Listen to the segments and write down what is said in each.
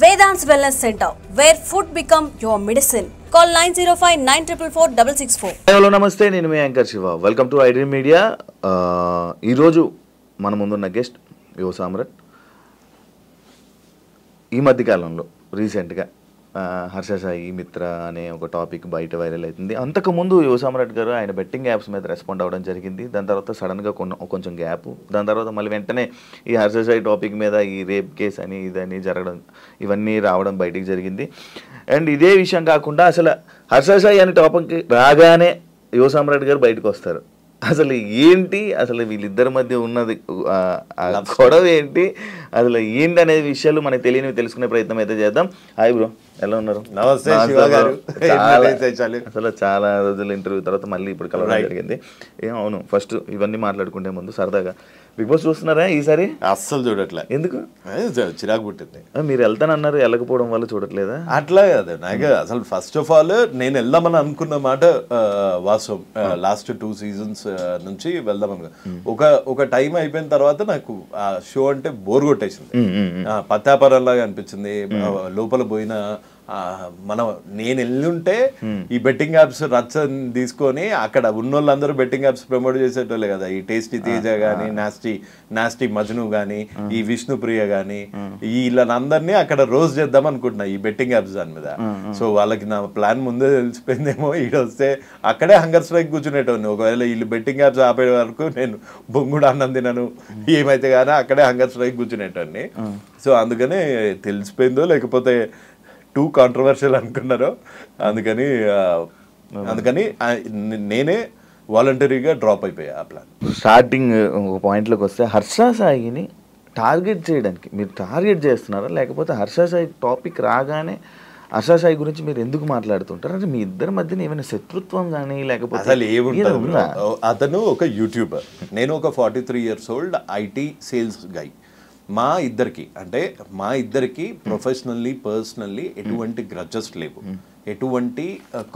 Vedant's Wellness Center, where food become your medicine. Call 905-944-664. Hello నమస్తే, నేను మీ anchor Shiva. Welcome to iDream media. ఈరోజు మన ముందున్న గెస్ట్ యువ సామ్రాట్. ఈ మధ్యకాలంలో రీసెంట్గా హర్ష సాయి మిత్ర అనే ఒక టాపిక్ బయట వైరల్ అవుతుంది. అంతకుముందు యువ సామ్రాట్ గారు ఆయన బెట్టింగ్ యాప్స్ మీద రెస్పాండ్ అవ్వడం జరిగింది. దాని తర్వాత సడన్గా కొంచెం గ్యాప్, దాని తర్వాత మళ్ళీ వెంటనే ఈ హర్ష సాయి టాపిక్ మీద ఈ రేప్ కేసు అని ఇదని జరగడం, ఇవన్నీ రావడం బయటికి జరిగింది. అండ్ ఇదే విషయం కాకుండా అసలు హర్ష సాయి అనే టాపిక్ రాగానే యువ సామ్రాట్ గారు బయటకు వస్తారు. అసలు ఏంటి, అసలు వీళ్ళిద్దరి మధ్య ఉన్నది గొడవ ఏంటి, అసలు ఏంటి అనే విషయాలు మనకు తెలియనివి తెలుసుకునే ప్రయత్నం అయితే చేద్దాం. హాయ్ బ్రో, ఎలా ఉన్నారు? నమస్తే. అసలు చాలా రోజుల ఇంటర్వ్యూ తర్వాత మళ్ళీ ఇప్పుడు కలవడం జరిగింది. అవును, ఫస్ట్ ఇవన్నీ మాట్లాడుకుంటే ముందు సరదాగా బిగ్ బాస్ చూస్తున్నారా ఈసారి? అస్సలు చూడట్లే. ఎందుకు? చిరాకు పుట్టింది. మీరు వెళ్తానన్నారు, వెళ్ళకపోవడం వల్ల చూడట్లేదా? అట్లా కాదు, నాకు అసలు ఫస్ట్ ఆఫ్ ఆల్ నేను వెళ్దామని అనుకున్న మాట వాస్తవం. లాస్ట్ 2 seasons నుంచి వెళ్దామని ఒక టైం అయిపోయిన తర్వాత నాకు ఆ షో అంటే బోర్ కొట్టేసింది. పత్తాపరంలాగా అనిపించింది. లోపల పోయిన నేను వెళ్ళుంటే ఈ బెట్టింగ్ యాప్స్ రచ్చ తీసుకొని అక్కడ ఉన్నోళ్ళందరూ బెట్టింగ్ యాప్స్ ప్రమోట్ చేసేటోళ్ళే కదా. ఈ టేస్టీ తేజ గానీ, నాస్టీ మజ్ను గానీ, ఈ విష్ణుప్రియ గానీ, వీళ్ళందరినీ అక్కడ రోజు చేద్దాం అనుకుంటున్నా ఈ బెట్టింగ్ యాప్స్ దాని మీద. సో వాళ్ళకి నా ప్లాన్ ముందే తెలిసిపోయిందేమో. ఈడొస్తే అక్కడే హంగర్ స్ట్రైక్ కూర్చునేటోని. ఒకవేళ వీళ్ళు బెట్టింగ్ యాప్స్ ఆపే వరకు నేను బొంగుడు అన్నం తినను, ఏమైతే కానీ అక్కడే హంగర్ స్ట్రైక్ కూర్చునేటోని. సో అందుకనే తెలిసిపోయిందో లేకపోతే టూ కాంట్రవర్షియల్ అనుకున్నారో, అందుకని నేనే వాలంటరీగా డ్రాప్ అయిపోయా ఆ ప్లాన్. స్టార్టింగ్ ఒక పాయింట్లోకి వస్తే హర్ష సాయిని టార్గెట్ చేయడానికి మీరు టార్గెట్ చేస్తున్నారా, లేకపోతే హర్ష సాయి టాపిక్ రాగానే హర్ష సాయి గురించి మీరు ఎందుకు మాట్లాడుతుంటారు? అంటే మీ ఇద్దరి మధ్యన ఏమైనా శత్రుత్వం కానీ లేకపోతే అసలు ఏముంటుంది? అతను ఒక యూట్యూబర్, నేను ఒక 43 years old ఐటీ సేల్స్ గై. మా ఇద్దరికి ప్రొఫెషనల్లీ పర్సనల్లీ ఎటువంటి గ్రడ్జెస్ లేవు, ఎటువంటి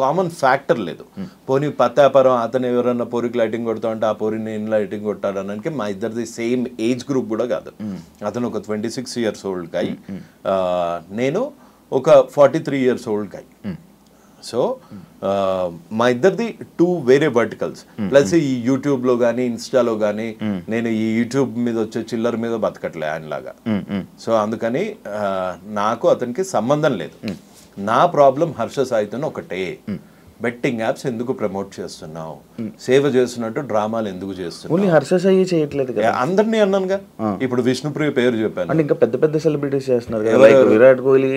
కామన్ ఫ్యాక్టర్ లేదు. పోనీ పత్తాపరం అతను ఎవరన్నా పోరికి లైటింగ్ కొడతా ఉంటే ఆ పోరి నేను లైటింగ్ కొట్టాడనడానికి మా ఇద్దరిది సేమ్ ఏజ్ గ్రూప్ కూడా కాదు. అతను ఒక 26 years old గై, నేను ఒక 43 years old గై. సో మా ఇద్దరిది 2 వేరే వర్టికల్స్. ప్లస్ ఈ యూట్యూబ్లో కానీ ఇన్స్టాలో కానీ నేను ఈ యూట్యూబ్ మీద వచ్చే చిల్లర మీద బతకట్లే ఆయనలాగా. సో అందుకని నాకు అతనికి సంబంధం లేదు. నా ప్రాబ్లం హర్ష సాయితో ఒకటే, బెట్టింగ్ యాప్స్ ఎందుకు ప్రమోట్ చేస్తున్నావు, సేవ చేస్తున్నట్టు డ్రామాలు ఎందుకు చేస్తున్నావు? హర్ష సాయి చేయట్లేదు కదా, అందరినీ అన్నానుగా. ఇప్పుడు విష్ణుప్రియ పేరు చెప్పాను, ఇంకా పెద్ద పెద్ద సెలబ్రిటీస్ చేస్తున్నారు, విరాట్ కోహ్లీ.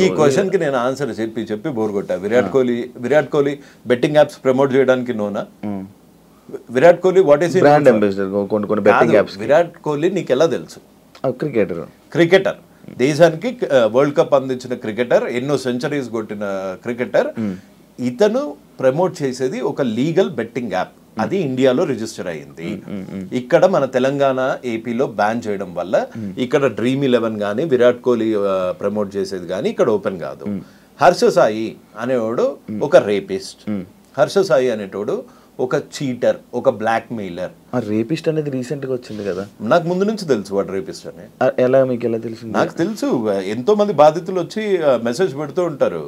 ఈ క్వశ్చన్ కి నేను ఆన్సర్ చెప్పి బోర్ కొట్టా. Virat Kohli betting apps promote చేయడానికి నోనా? Virat Kohli what is brand ambassador కొన్ని బెట్టింగ్ యాప్స్. విరాట్ కోహ్లీ నీకు ఎలా తెలుసు? క్రికెటర్, దేశానికి వరల్డ్ కప్ అందించిన క్రికెటర్, ఎన్నో సెంచరీస్ కొట్టిన క్రికెటర్. ఇతను ప్రమోట్ చేసేది ఒక లీగల్ బెట్టింగ్ యాప్, అది ఇండియాలో రిజిస్టర్ అయ్యింది. ఇక్కడ మన తెలంగాణ ఏపీలో బ్యాన్ చేయడం వల్ల ఇక్కడ Dream11 కానీ విరాట్ కోహ్లీ ప్రమోట్ చేసేది కానీ ఇక్కడ ఓపెన్ కాదు. హర్ష సాయి అనేవాడు ఒక రేపిస్ట్, హర్ష సాయి అనేటోడు ఒక చీటర్, ఒక బ్లాక్ మెయిలర్. రేపిస్ట్ అనేది రీసెంట్ గా వచ్చింది కదా, నాకు ముందు నుంచి తెలుసు వాడు రేపిస్ట్ అని. మీకు ఎలా తెలుసు? నాకు తెలుసు, ఎంతో మంది బాధితులు వచ్చి మెసేజ్ పెడుతూ ఉంటారు.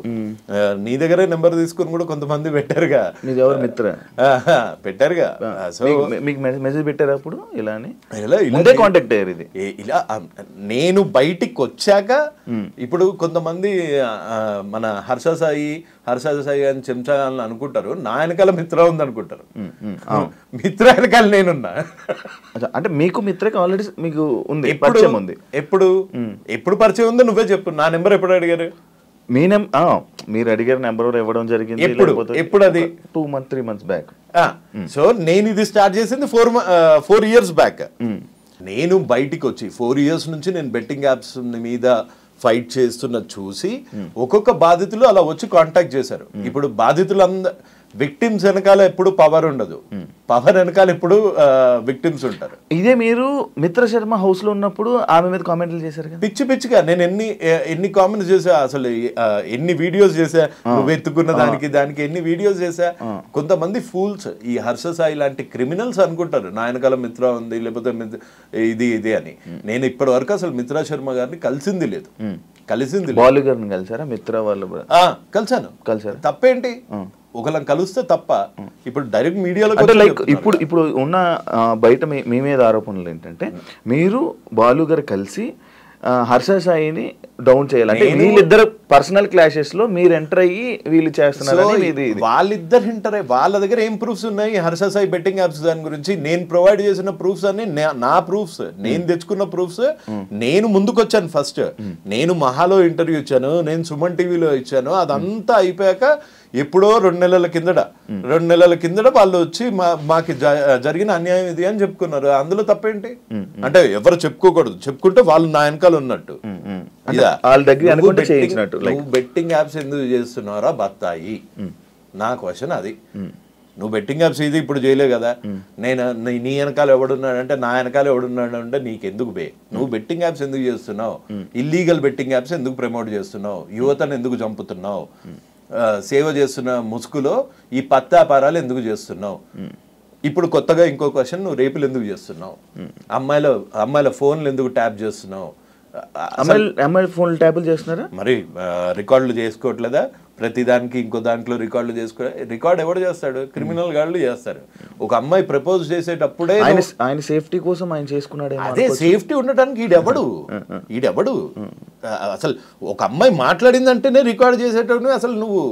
నీ దగ్గరే నెంబర్ తీసుకుని కూడా కొంతమంది పెట్టారుగా. ఎవరు మిత్ర పెట్టారుగా. సో మీకు మెసేజ్ పెట్టారు అప్పుడు ఇలా కాంటాక్ట్ అయ్యారు? ఇది ఇలా నేను బయటికి వచ్చాక ఇప్పుడు కొంతమంది మన హర్ష సాయి అని చెంచా అని అనుకుంటారు, నా వెనకాల మిత్ర ఉంది అనుకుంటారు. మిత్ర వెనకాల నేనున్నా. అంటే మీకు మిత్రకి ఆల్రెడీ మీకు ఉంది, ఎప్పుడు పరిచయం ఉంది? నువ్వే చెప్పు. నా నెంబర్ ఎప్పుడు అడిగారు? మీరు అడిగారు నెంబర్ ఇవ్వడం జరిగింది ఎప్పుడు? అది 3 months బ్యాక్. సో నేను ఇది స్టార్ట్ చేసింది 4 years బ్యాక్. నేను బయటికి వచ్చి 4 years నుంచి నేను బెట్టింగ్ యాప్స్ మీద ఫైట్ చేస్తున్న చూసి ఒక్కొక్క బాధితులు అలా వచ్చి కాంటాక్ట్ చేశారు. ఇప్పుడు బాధితులందరూ విక్టిమ్స్ వెనకాల ఎప్పుడు పవర్ ఉండదు, పవర్ వెనకాల ఎప్పుడు విక్టిమ్స్ ఉంటారు. ఇదే మీరు మిత్ర శర్మ హౌస్ లో ఉన్నప్పుడు ఆమె మీద కామెంట్లు చేశారు కదా, పిచ్చిగా. నేను ఎన్ని కామెంట్స్ చేసా, అసలు ఎన్ని వీడియోస్ చేసా, నువ్వు ఎత్తుకున్న దానికి ఎన్ని వీడియోస్ చేసా. కొంతమంది ఫూల్స్, ఈ హర్ష సాయి లాంటి క్రిమినల్స్ అనుకుంటారు నా వెనకాల మిత్ర ఉంది లేకపోతే ఇది అని. నేను ఇప్పటి వరకు అసలు మిత్రా శర్మ గారిని కలిసింది లేదు. కలిసింది. బాలు గారిని కలిసారా మిత్ర వాళ్ళు? కలిసాను. కలిసారు. తప్పేంటి, ఒకళ్ళని కలిస్తే తప్ప? ఇప్పుడు డైరెక్ట్ మీడియాలో అంటే లైక్ ఇప్పుడు ఉన్న బయట మీ మీద ఆరోపణలు ఏంటంటే మీరు బాలు గారు కలిసి హర్ష సాయిని డౌన్ చేయాలంటే వీళ్ళిద్దరు పర్సనల్ క్లాషెస్ లో మీరు ఎంటర్ అయ్యి వీళ్ళు చేస్తున్నారు. వాళ్ళిద్దరు ఎంటర్ అయ్యి వాళ్ళ దగ్గర ఏం ప్రూఫ్స్ ఉన్నాయి హర్ష సాయి బెట్టింగ్ యాప్స్ దాని గురించి? నేను ప్రొవైడ్ చేసిన ప్రూఫ్స్ అన్ని నా ప్రూఫ్స్, నేను తెచ్చుకున్న ప్రూఫ్స్. నేను ముందుకొచ్చాను ఫస్ట్, నేను మహాలో ఇంటర్వ్యూ ఇచ్చాను, నేను సుమన్ టీవీలో ఇచ్చాను. అదంతా అయిపోయాక ఎప్పుడో 2 నెలల కిందట వాళ్ళు వచ్చి మాకు జరిగిన అన్యాయం ఇది అని చెప్పుకున్నారు. అందులో తప్పేంటి? అంటే ఎవరు చెప్పుకోకూడదు, చెప్పుకుంటే వాళ్ళు నా వెనకాల ఉన్నట్టు. నువ్వు బెట్టింగ్ యాప్స్ ఎందుకు చేస్తున్నారా బత్తాయి? నా క్వశ్చన్ అది. నువ్వు బెట్టింగ్ యాప్స్ ఇది ఇప్పుడు చేయలే కదా, నేను నీ వెనకాల ఎవడున్నాడంటే నా వెనకాల ఎవడున్నాడు అంటే నీకెందుకు బే? నువ్వు బెట్టింగ్ యాప్స్ ఎందుకు చేస్తున్నావు? ఇల్లీగల్ బెట్టింగ్ యాప్స్ ఎందుకు ప్రమోట్ చేస్తున్నావు? యువతను ఎందుకు చంపుతున్నావు? సేవ చేస్తున్న ముసుగులో ఈ పత్తాపారాలు ఎందుకు చేస్తున్నావు? ఇప్పుడు కొత్తగా ఇంకో క్వశ్చన్, నువ్వు రేపులు ఎందుకు చేస్తున్నావు? అమ్మాయిల ఫోన్లు ఎందుకు ట్యాప్ చేస్తున్నావు? అమ్మాయిల ఫోన్లు ట్యాపులు చేస్తున్నారా? మరి రికార్డులు చేసుకోవట్లేదా? ప్రతిదానికి ఇంకో దాంట్లో రికార్డ్ ఎవడు చేస్తాడు? క్రిమినల్ గాళ్ళు చేస్తారు. ఒక అమ్మాయి ప్రపోజ్ చేసేటప్పుడే ఆయన సేఫ్టీ కోసం ఆయన చేసుకున్నాడు. అదే సేఫ్టీ ఉండటానికి ఈడెవడు అసలు? ఒక అమ్మాయి మాట్లాడిందంటేనే రికార్డ్ చేసేటప్పుడు అసలు నువ్వు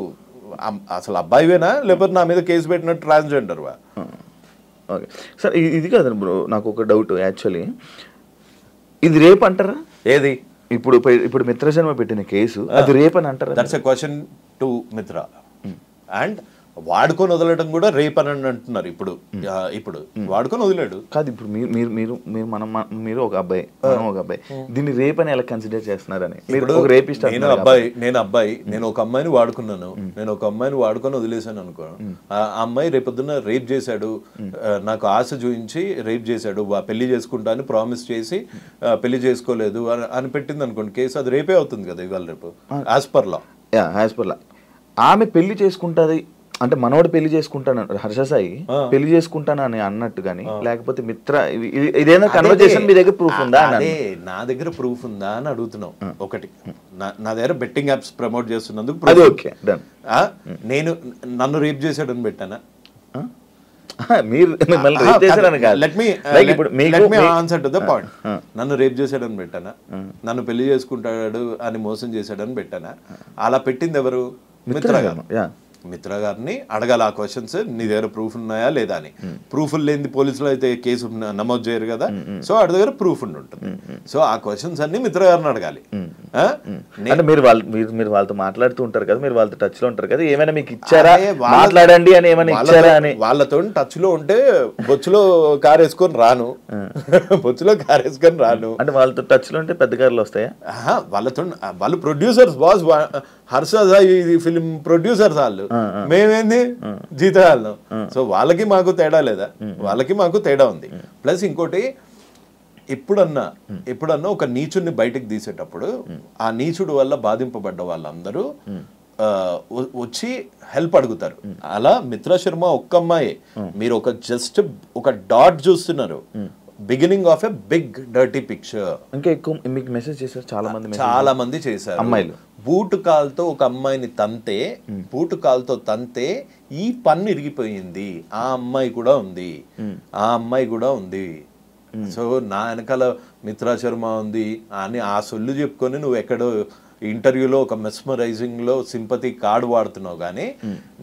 అసలు అబ్బాయివేనా లేకపోతే నా మీద కేసు పెట్టినట్టు ట్రాన్స్జెండర్వా? ఓకే సార్, ఇది కాదు బ్రో, నాకు ఒక డౌట్. యాక్చువల్లీ ఇది రేప్ అంటారా? ఏది ఇప్పుడు మిత్రజన్మ పెట్టిన కేసు అది రేప్ అని అంటారా? దట్స్ ఎ క్వశ్చన్ టు మిత్ర. అండ్ వాడుకొని వదలడం కూడా రేప్ అని అంటున్నారు. ఇప్పుడు వాడుకొని వదిలాడు కాదు. ఇప్పుడు మీరు ఒక అబ్బాయి, మనం ఒక అబ్బాయి, దీన్ని రేప్ అని ఎలా కన్సిడర్ చేస్తున్నారని? నేను ఒక అమ్మాయిని వాడుకున్నాను, నేను ఒక అమ్మాయిని వాడుకొని వదిలేసాను అనుకో, ఆ అమ్మాయి రేపొద్దున రేప్ చేశాడు, నాకు ఆశ చూపించి రేప్ చేశాడు, పెళ్లి చేసుకుంటా అని ప్రామిస్ చేసి పెళ్లి చేసుకోలేదు అని పెట్టింది అనుకోండి కేసు, అది రేపే అవుతుంది కదా ఇవాళ రేపు యాజ్ పర్ లా. ఆమె పెళ్లి చేసుకుంటుంది అంటే మనోడు పెళ్లి చేసుకుంటాను, హర్ష సాయి పెళ్లి చేసుకుంటాను అని అన్నట్టు కానీ, లేకపోతే మిత్ర ఇదేనా కన్వర్జేషన్ మీ దగ్గర ప్రూఫ్ ఉందా? అదే నా దగ్గర ప్రూఫ్ ఉందా అని అడుగుతున్నావు. ఒకటి, నా దగ్గర బెట్టింగ్ యాప్స్ ప్రమోట్ చేస్తున్నందుకు నేను నన్ను రేప్ చేశాడని పెట్టానా? నన్ను రేప్ చేశాడని పెట్టానా? నన్ను పెళ్లి చేసుకుంటాడు అని మోసం చేశాడని పెట్టానా? అలా పెట్టింది ఎవరు? మిత్ర గారు. మిత్ర గారిని అడగాలి ఆ క్వశ్చన్స్, నీ దగ్గర ప్రూఫ్ ఉన్నాయా లేదా అని. ప్రూఫ్లు లేని పోలీసులు అయితే కేసు నమోదు చేయరు కదా, సో వాడి దగ్గర ప్రూఫ్ ఉంటుంది. సో ఆ క్వశ్చన్స్ అన్ని మిత్ర గారిని అడగాలి. మీరు వాళ్ళతో మాట్లాడుతూ ఉంటారు కదా, మీరు వాళ్ళతో టచ్ లో ఉంటారు కదా, ఏమైనా మీకు ఇచ్చారా మాట్లాడండి అని ఏమైనా ఇచ్చారా అని? వాళ్ళతో టచ్ లో ఉంటే బొచ్చులో కార్ వేసుకొని రాను, అంటే వాళ్ళతో టచ్ లో ఉంటే పెద్ద కార్లు వస్తాయా? వాళ్ళు producers, boss Harsha Sai film producers వాళ్ళు, మేమేంది జీతాలు. సో వాళ్ళకి మాకు తేడా లేదా? వాళ్ళకి మాకు తేడా ఉంది. ప్లస్ ఇంకోటి, ఎప్పుడన్నా ఒక నీచుడిని బయటకు తీసేటప్పుడు ఆ నీచుడు వల్ల బాధింపబడ్డ వాళ్ళందరూ వచ్చి హెల్ప్ అడుగుతారు. అలా మిత్ర శర్మ ఒక్క అమ్మాయి, మీరు జస్ట్ ఒక డాట్ చూస్తున్నారు, beginning of a big dirty picture. ఇంకా ఎక్కువ మీకు మెసేజ్ చేశారు చాలా మంది చేశారు. అమ్మాయిలు బూటు కాల్తో ఒక అమ్మాయిని తంతే ఈ పన్ను ఇరిగిపోయింది, ఆ అమ్మాయి కూడా ఉంది. సో నా వెనకాల మిత్రా శర్మ ఉంది అని ఆ సొల్లు చెప్పుకొని నువ్వు ఎక్కడో ఇంటర్వ్యూలో ఒక మెస్మరైజింగ్లో సింపతి కార్డు వాడుతున్నావు, కానీ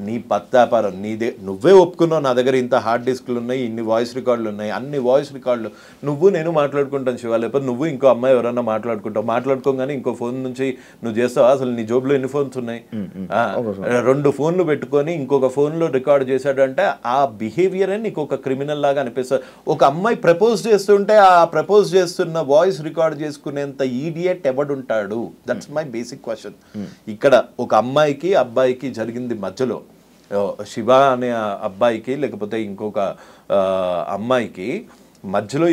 నీ పత్తాపారం నువ్వే ఒప్పుకున్నావు. నా దగ్గర ఇంత హార్డ్ డిస్క్లు ఉన్నాయి, ఇన్ని వాయిస్ రికార్డులు ఉన్నాయి, అన్ని వాయిస్ రికార్డులు నేను మాట్లాడుకుంటాను శివ, లేకపోతే నువ్వు ఇంకో అమ్మాయి ఎవరన్నా మాట్లాడుకోగానే ఇంకో ఫోన్ నుంచి నువ్వు చేస్తావా? అసలు నీ జోబులో ఎన్ని ఫోన్స్ ఉన్నాయి? 2 ఫోన్లు పెట్టుకొని ఇంకొక ఫోన్లో రికార్డ్ చేశాడు అంటే ఆ బిహేవియర్ అని నీకు ఒక క్రిమినల్ లాగా అనిపిస్తుంది. ఒక అమ్మాయి ప్రపోజ్ చేస్తుంటే ఆ ప్రపోజ్ చేస్తున్న వాయిస్ రికార్డ్ చేసుకునేంత ఈడియట్ ఎవడుంటాడు? That's my basic question. ఇక్కడ ఒక అమ్మాయికి అబ్బాయికి జరిగింది మధ్యలో, శివ అనే అబ్బాయికి లేకపోతే ఇంకొక అమ్మాయికి మధ్యలో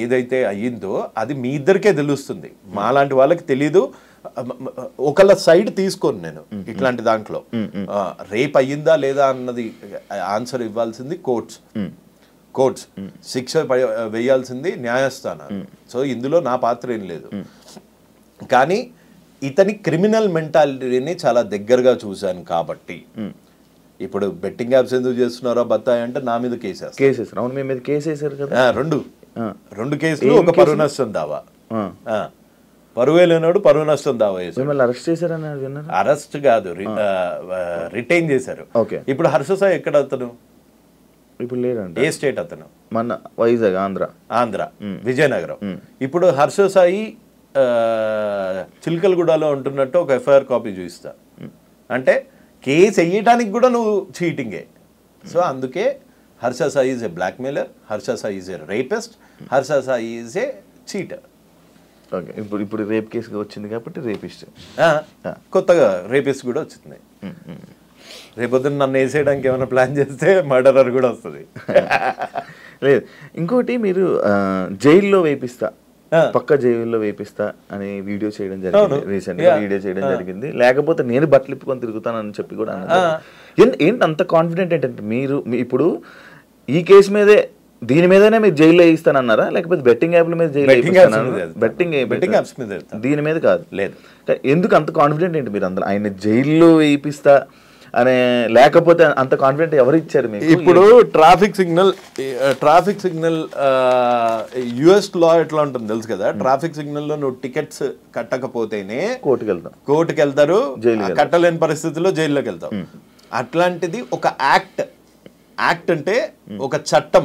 ఏదైతే అయ్యిందో అది మీ ఇద్దరికే తెలుస్తుంది, మాలాంటి వాళ్ళకి తెలీదు. ఒకళ్ళ సైడ్ తీసుకోను నేను ఇట్లాంటి దాంట్లో. రేప్ అయ్యిందా లేదా అన్నది ఆన్సర్ ఇవ్వాల్సింది కోర్ట్స్, శిక్ష వేయాల్సింది న్యాయస్థానం. సో ఇందులో నా పాత్ర ఏం లేదు. కానీ ఇతని క్రిమినల్ మెంటాలిటీని చాలా దగ్గరగా చూశాను కాబట్టి ఇప్పుడు బెట్టింగ్ యాప్స్ ఎందుకు చేస్తున్నారో బత్తాయి అంటే నా మీద కేసేసారు. అవును, మీ మీద కేసు వేసారు కదా. రెండు కేసులు, ఒక పరువు నష్టం దావా. పరువే లేనాడు పరువు నష్టం దావా చేశారు. అరెస్ట్ చేశారని విన్నారు. అరెస్ట్ కాదు, రిటైన్ చేశారు. ఇప్పుడు హర్ష సాయి ఎక్కడ అతను? ఇప్పుడు లేదండి. ఏ స్టేట్ అతను? మన వైజాగ్, ఆంధ్ర, విజయనగరం. ఇప్పుడు హర్ష సాయి చిలకలగూడలో ఉంటున్నట్టు ఒక ఎఫ్ఐఆర్ కాపీ చూపిస్తా అంటే కేసు వేయడానికి కూడా నువ్వు చీటింగే. సో అందుకే Harsha Sai is a blackmailer, Harsha Sai is a rapist, Harsha Sai is a cheater. Okay, ఇప్పుడు రేప్ కేసు వచ్చింది కాబట్టి రేపిస్ట్, కొత్తగా రేపిస్ట్ కూడా వచ్చింది. రేపొద్దున నన్ను వేసేయడానికి ఏమైనా ప్లాన్ చేస్తే మర్డరర్ కూడా వస్తుంది. లేదు, ఇంకోటి మీరు జైల్లో వేపిస్తా, పక్క జైల్లో వేపిస్తా అని వీడియో చేయడం జరిగింది, రీసెంట్ గా వీడియో చేయడం జరిగింది. లేకపోతే నేను బట్టలు ఇప్పుకొని తిరుగుతానని చెప్పి కూడా అన్నారు. ఏంటి అంత కాన్ఫిడెంట్ ఏంటంటే మీరు ఇప్పుడు ఈ కేసు మీదే, దీని మీదనే మీరు జైల్లో వేయిస్తానన్నారా, లేకపోతే బెట్టింగ్ యాప్ల మీద జైల్లో బెట్టింగ్ యాప్స్ మీద, దీని మీద కాదు? లేదు. ఎందుకు అంత కాన్ఫిడెంట్ ఏంటి మీరు అందరూ ఆయన జైల్లో వేయిస్తా అనే? లేకపోతే అంత కాన్ఫిడెంట్ ఎవరు ఇచ్చారు మీకు? ఇప్పుడు ట్రాఫిక్ సిగ్నల్ యుఎస్ లా ఎట్లా ఉంటుంది తెలుసు కదా. ట్రాఫిక్ సిగ్నల్ లో నువ్వు టికెట్స్ కట్టకపోతేనే కోర్టుకి వెళ్తారు, కట్టలేని పరిస్థితిలో జైల్లోకి వెళ్తావు. అట్లాంటిది ఒక యాక్ట్ అంటే ఒక చట్టం.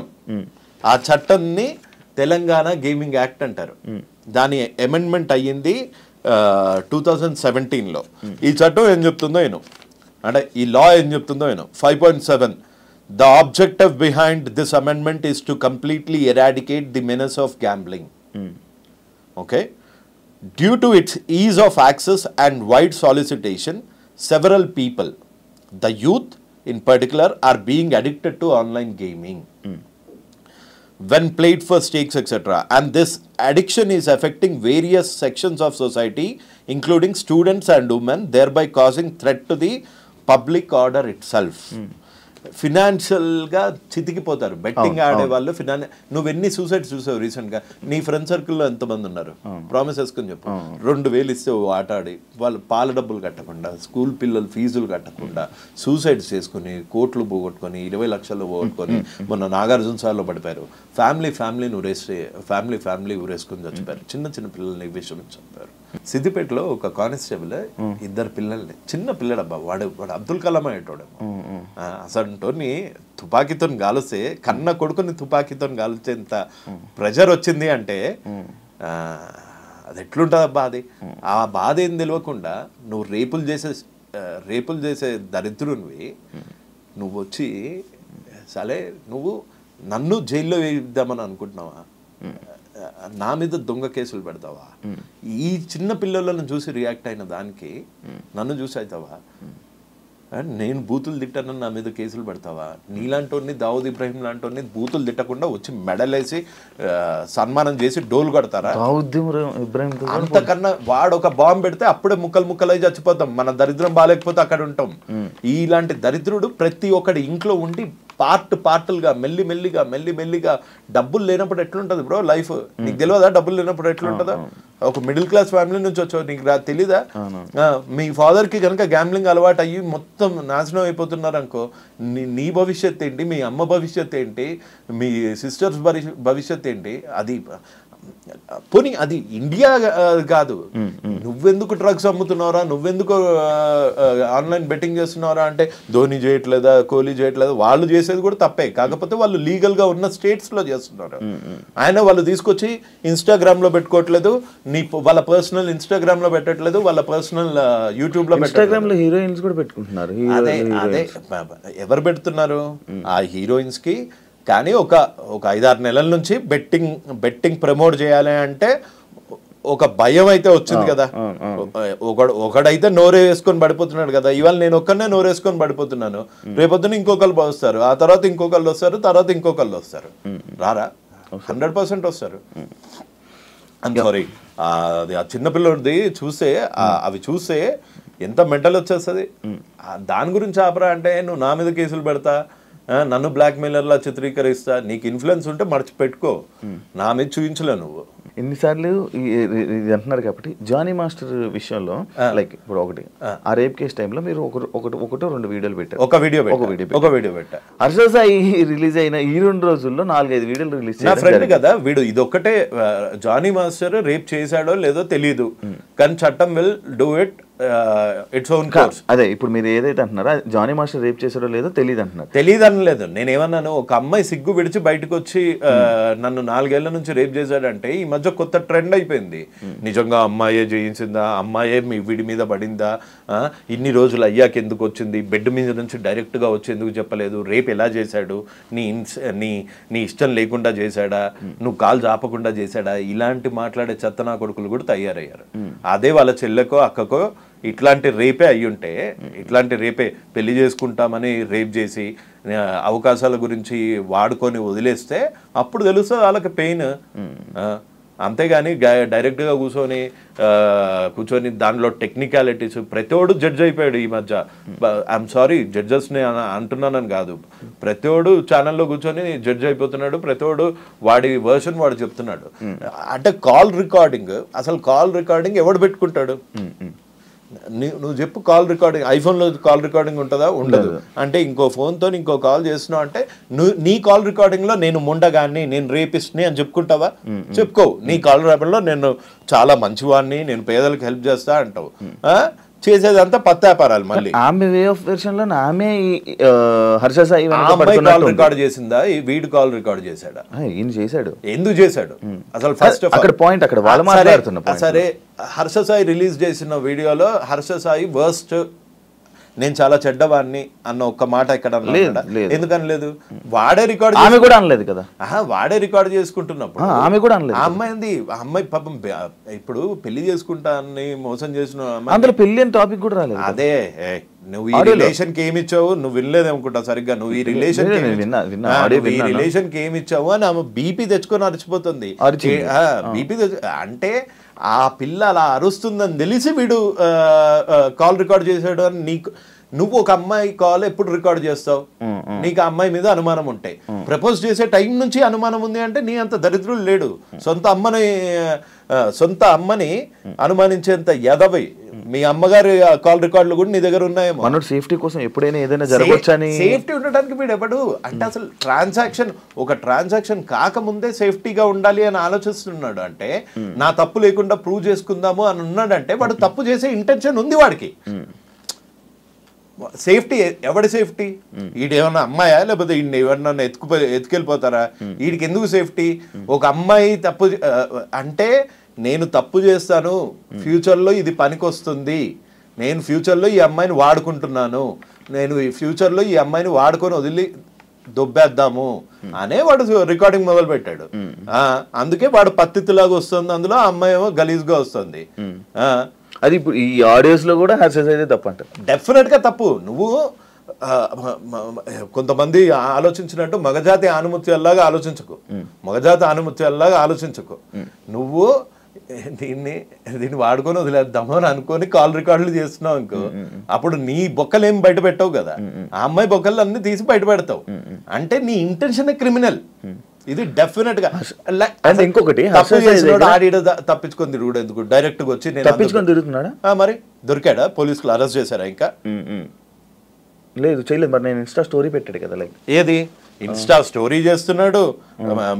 ఆ చట్టాన్ని తెలంగాణ గేమింగ్ యాక్ట్ అంటారు. దాని అమెండ్మెంట్ అయ్యింది 2017లో. ఈ చట్టం ఏం చెప్తుందో నేను అంటే ఈ లా ఏం చెప్తుందో నేను 5.7 The objective behind this amendment is to completely eradicate the menace of gambling. Okay, due to its ease of access and wide solicitation, several people, the youth in particular, are being addicted to online gaming when played for stakes, etc. And this addiction is affecting various sections of society, including students and women, thereby causing threat to the public order itself. Financial గా చితికిపోతారు betting ఆడే వాళ్ళు. నువ్వెన్ని suicides చూసావు recent గా? నీ friend సర్కిల్లో ఎంతమంది ఉన్నారు? ప్రామిస్ వేసుకొని చెప్పు. 2,000 ఇస్తే ఆట ఆడి వాళ్ళు పాల డబ్బులు కట్టకుండా, స్కూల్ పిల్లలు ఫీజులు కట్టకుండా సూసైడ్స్ చేసుకుని, కోట్లు పోగొట్టుకొని, 20 లక్షలు పోగొట్టుకొని మొన్న నాగార్జున సార్లో పడిపోయారు. ఫ్యామిలీ ఊరేసుకుని చచ్చిపోయారు. చిన్న పిల్లల్ని విషయం చంపారు. సిద్దిపేటలో ఒక కానిస్టేబుల్ 2 పిల్లల్ని, చిన్న పిల్లడబ్బా, వాడు అబ్దుల్ కలాం అయ్యేటోడేమో, అసంటోని తుపాకీతో గాలిస్తే, కన్న కొడుకుని తుపాకీతో గాల్చేంత ప్రెషర్ వచ్చింది అంటే అది ఎట్లుంటుంది అబ్బా? అది ఆ బాధ ఏం తెలియకుండా నువ్వు రేపులు చేసే దరిద్రునివి నువ్వు వచ్చి సరే నువ్వు నన్ను జైల్లో వేయిద్దామని అనుకుంటున్నావా? నా మీద దొంగ కేసులు పెడతావా? ఈ చిన్న పిల్లలను చూసి రియాక్ట్ అయిన దానికి నన్ను చూసి అవుతావా? నేను బూతులు తిట్టానని నా మీద కేసులు పెడతావా? నీలాంటి దావుద్ ఇబ్రాహిం లాంటి బూతులు తిట్టకుండా వచ్చి మెడలేసి సన్మానం చేసి డోలు కొడతారా? అంతకన్నా వాడు ఒక బాంబు పెడితే అప్పుడే ముక్కలై చచ్చిపోతాం. మన దరిద్రం బాగాలేకపోతే అక్కడ ఉంటాం. ఇలాంటి దరిద్రుడు ప్రతి ఒక్కడి ఇంట్లో ఉండి పార్టులుగా మెల్లిమెల్లిగా డబ్బులు లేనప్పుడు ఎట్లుంటది బ్రో లైఫ్? నీకు తెలియదా డబ్బులు లేనప్పుడు ఎట్లుంటుందో? ఒక మిడిల్ క్లాస్ ఫ్యామిలీ నుంచి వచ్చావు, నీకు తెలీదా? మీ ఫాదర్ కి కనుక గ్యాంబ్లింగ్ అలవాటు అయ్యి మొత్తం నాశనం అయిపోతున్నారు అనుకో, నీ భవిష్యత్ ఏంటి? మీ అమ్మ భవిష్యత్ ఏంటి? మీ సిస్టర్స్ భవిష్యత్ ఏంటి? అది పోనీ అది ఇండియా కాదు. నువ్వెందుకు డ్రగ్స్ అమ్ముతున్నారా, నువ్వెందుకు ఆన్లైన్ బెట్టింగ్ చేస్తున్నారా అంటే ధోని చేయట్లేదా, కోహ్లీ చేయట్లేదా? వాళ్ళు చేసేది కూడా తప్పే, కాకపోతే వాళ్ళు లీగల్ గా ఉన్న స్టేట్స్ లో చేస్తున్నారు. వాళ్ళు తీసుకొచ్చి ఇన్స్టాగ్రామ్ లో పెట్టుకోవట్లేదు, వాళ్ళ పర్సనల్ ఇన్స్టాగ్రామ్ లో పెట్టట్లేదు, వాళ్ళ పర్సనల్ యూట్యూబ్ లో పెట్టట్లేదు. హీరోయిన్స్ కూడా పెట్టుకుంటున్నారు. అదే ఎవరు పెడుతున్నారు? ఆ హీరోయిన్స్ కి. కానీ ఒక 5-6 నెలల నుంచి బెట్టింగ్ ప్రమోట్ చేయాలి అంటే ఒక భయం అయితే వచ్చింది కదా. ఒకడైతే నోరే వేసుకొని పడిపోతున్నాడు కదా. ఇవాళ నేను ఒక్కనే నోరేసుకొని పడిపోతున్నాను, రేపొద్దున ఇంకొకళ్ళు వస్తారు, ఆ తర్వాత ఇంకొకళ్ళు వస్తారు, తర్వాత ఇంకొకళ్ళు వస్తారు. రారా? 100% వస్తారు. సారీ, అది ఆ చిన్నపిల్లడిది చూస్తే అవి చూస్తే ఎంత మెంటల్ వచ్చేస్తుంది. దాని గురించి ఆపరా అంటే నువ్వు నా మీద కేసులు పెడతా, నన్ను బ్లాక్ మెయిలర్లా చిత్రీకరిస్తా, నీకు ఇన్ఫ్లుయెన్స్ ఉంటే మర్చిపెట్టుకో, నా మీద చూపించలే నువ్వు. ఎన్నిసార్లు ఇది అంటున్నారు కాబట్టి జానీ మాస్టర్ విషయంలో లైక్ ఇప్పుడు ఒకటి ఆ రేప్ కేసు టైంలో మీరు ఒకటో 2 వీడియోలు పెట్టారు. ఒక వీడియో పెట్టా. హర్ష సాయి రిలీజ్ అయిన ఈ 2 రోజుల్లో 4-5 వీడియోలు రిలీజ్ నా ఫ్రెండ్ కదా వీడు. ఇదొక్కటే జానీ మాస్టర్ రేప్ చేశాడో లేదో తెలీదు, కానీ చట్టం will do it its own course. అదే ఇప్పుడు మీరు ఏదైతే అంటున్నారో జానీ మాస్టర్ రేప్ చేశాడో లేదో తెలియదు అంటున్నారు. తెలియదు అనలేదు. నేనేమన్నాను, ఒక అమ్మాయి సిగ్గు విడిచి బయటకు వచ్చి నన్ను 4 ఏళ్ల నుంచి రేప్ చేశాడంటే ఈ మధ్య కొత్త ట్రెండ్ అయిపోయింది. నిజంగా అమ్మాయే చేయించిందా, అమ్మాయే వీడి మీద పడిందా, ఇన్ని రోజులు అయ్యాక ఎందుకు వచ్చింది, బెడ్ మీద నుంచి డైరెక్ట్గా వచ్చి ఎందుకు చెప్పలేదు, రేప్ ఎలా చేశాడు, నీ ఇష్టం లేకుండా చేశాడా, నువ్వు కాలు చాపకుండా చేశాడా, ఇలాంటి మాట్లాడే చెత్తనా కొడుకులు కూడా తయారయ్యారు. అదే వాళ్ళ చెల్లెకో అక్కకో ఇట్లాంటి రేపే అయ్యుంటే, ఇట్లాంటి రేపే పెళ్లి చేసుకుంటామని రేప్ చేసి అవకాశాల గురించి వాడుకొని వదిలేస్తే అప్పుడు తెలుస్తుంది వాళ్ళకి పెయిన్. అంతేగాని డైరెక్ట్గా కూర్చొని దానిలో టెక్నికాలిటీస్ ప్రతివాడు జడ్జ్ అయిపోయాడు ఈ మధ్య. ఐఎమ్ సారీ జడ్జెస్ని అంటున్నానని కాదు, ప్రతివాడు ఛానల్లో కూర్చొని జడ్జ్ అయిపోతున్నాడు, ప్రతివాడు వాడి వర్షన్ వాడు చెప్తున్నాడు. అంటే కాల్ రికార్డింగ్, అసలు కాల్ రికార్డింగ్ ఎవడు పెట్టుకుంటాడు? నువ్వు చెప్పు, కాల్ రికార్డింగ్ ఐఫోన్లో కాల్ రికార్డింగ్ ఉంటుందా? ఉండదు. అంటే ఇంకో ఫోన్తో ఇంకో కాల్ చేస్తున్నావు అంటే నీ కాల్ రికార్డింగ్లో నేను ముండగాన్ని, నేను రేపిస్ట్ని అని చెప్పుకుంటావా? చెప్పుకోవు. నీ కాల్ రికార్డింగ్లో నేను చాలా మంచివాడిని, నేను పేదలకు హెల్ప్ చేస్తా అంటావు. చేసేదంతా పత్తాపారాలు. మళ్ళీ ఆమె వే ఆఫ్ వెర్షన్ లో ఆమె హర్ష సాయి కాల్ రికార్డ్ చేసిందా, వీడు కాల్ రికార్డ్ చేశాడా? ఈయన చేశాడు. ఎందుకు చేశాడు అసలు? ఫస్ట్ అక్కడ పాయింట్ అక్కడ వాళ్ళు మాట్లాడుతున్నా. సరే, హర్ష సాయి రిలీజ్ చేసిన వీడియోలో హర్ష సాయి వర్స్ట్, నేను చాలా చెడ్డవాడిని అన్న ఒక్క మాట ఇక్కడ ఎందుకని లేదు? వాడే రికార్డ్, ఆమె కూడా అనలేదు కదా. వాడే రికార్డ్ చేసుకుంటున్నప్పుడు ఆమె కూడా అనలేదు. ఆ అమ్మాయి పాపం ఇప్పుడు పెళ్లి చేసుకుంటా అని మోసం చేసిన అందులో పెళ్లి అని టాపిక్ కూడా రాలేదు. అదే నువ్వు ఈ రిలేషన్ కి ఏమి ఇచ్చావు, నువ్వు వినలేదు అనుకుంటా సరిగ్గా. నువ్వు ఈ రిలేషన్ కి ఏమి ఇచ్చావు అని ఆమె బీపీ తెచ్చుకొని అరిచిపోతుంది. బీపీ అంటే ఆ పిల్ల అలా అరుస్తుందని తెలిసి వీడు కాల్ రికార్డ్ చేశాడు అని నువ్వు ఒక అమ్మాయి కాల్ ఎప్పుడు రికార్డ్ చేస్తావు? నీకు ఆ అమ్మాయి మీద అనుమానం ఉంటాయి. ప్రపోజ్ చేసే టైం నుంచి అనుమానం ఉంది అంటే నీ అంత దరిద్రుడు లేడు. సొంత అమ్మని అనుమానించేంత ఎదవై మీ అమ్మగారి కాల్ రికార్డులు కూడా నీ దగ్గర ఉన్నాయేమో. మనోడు సేఫ్టీ కోసం ఎప్పుడైనా ఏదైనా జరగవచ్చని, సేఫ్టీ ఉండడానికి వీడు ఎవడు అంటే అసలు ఒక ట్రాన్సాక్షన్ కాకముందే సేఫ్టీగా ఉండాలి అని ఆలోచిస్తున్నాడు. అంటే నా తప్పు లేకుండా ప్రూవ్ చేసుకుందాము అని ఉన్నాడంటే వాడు తప్పు చేసే ఇంటెన్షన్ ఉంది వాడికి. సేఫ్టీ ఎవడి సేఫ్టీ? ఈడేమన్నా అమ్మాయా లేకపోతే ఈయన ఎవరన్నా ఎత్తుకెళ్ళిపోతారా? వీడికి ఎందుకు సేఫ్టీ? ఒక అమ్మాయి తప్పు అంటే నేను తప్పు చేస్తాను, ఫ్యూచర్లో ఇది పనికొస్తుంది, నేను ఫ్యూచర్లో ఈ అమ్మాయిని వాడుకుంటున్నాను, నేను ఈ ఫ్యూచర్లో ఈ అమ్మాయిని వాడుకొని వదిలి దొబ్బేద్దాము అనే వాడు రికార్డింగ్ మొదలు పెట్టాడు. అందుకే వాడు పత్తిలాగా వస్తుంది, అందులో ఆ అమ్మాయి ఏమో గలీజ్గా వస్తుంది. అది ఇప్పుడు ఈ ఆడియోస్ లో కూడా హర్ష సాయి తప్పు అంట. డెఫినెట్ గా తప్పు. నువ్వు కొంతమంది ఆలోచించినట్టు మగజాతి ఆనుమత్యాల్లాగా ఆలోచించకు. నువ్వు దీన్ని వాడుకొని వదిలేద్దాము అని అనుకొని కాల్ రికార్డులు చేస్తున్నావు అనుకో, అప్పుడు నీ బొక్కలు ఏం బయట పెట్టావు కదా, ఆ అమ్మాయి బొక్కలు అన్ని తీసి బయట పెడతావు. అంటే నీ ఇంటెన్షన్ క్రిమినల్. ఇది డెఫినెట్ గా. ఇంకొకటి తప్పించుకొని తిరుగుడు ఎందుకు? డైరెక్ట్ గా వచ్చి తప్పించుకొని తిరుగుతున్నాడా? మరి దొరికాడా? పోలీసులు అరెస్ట్ చేశారా? ఇంకా లేదు, చేయలేదు. మరి నేను ఇన్స్టా స్టోరీ పెట్టాడు కదా, లైక్ ఏది ఇన్స్టా స్టోరీ చేస్తున్నాడు,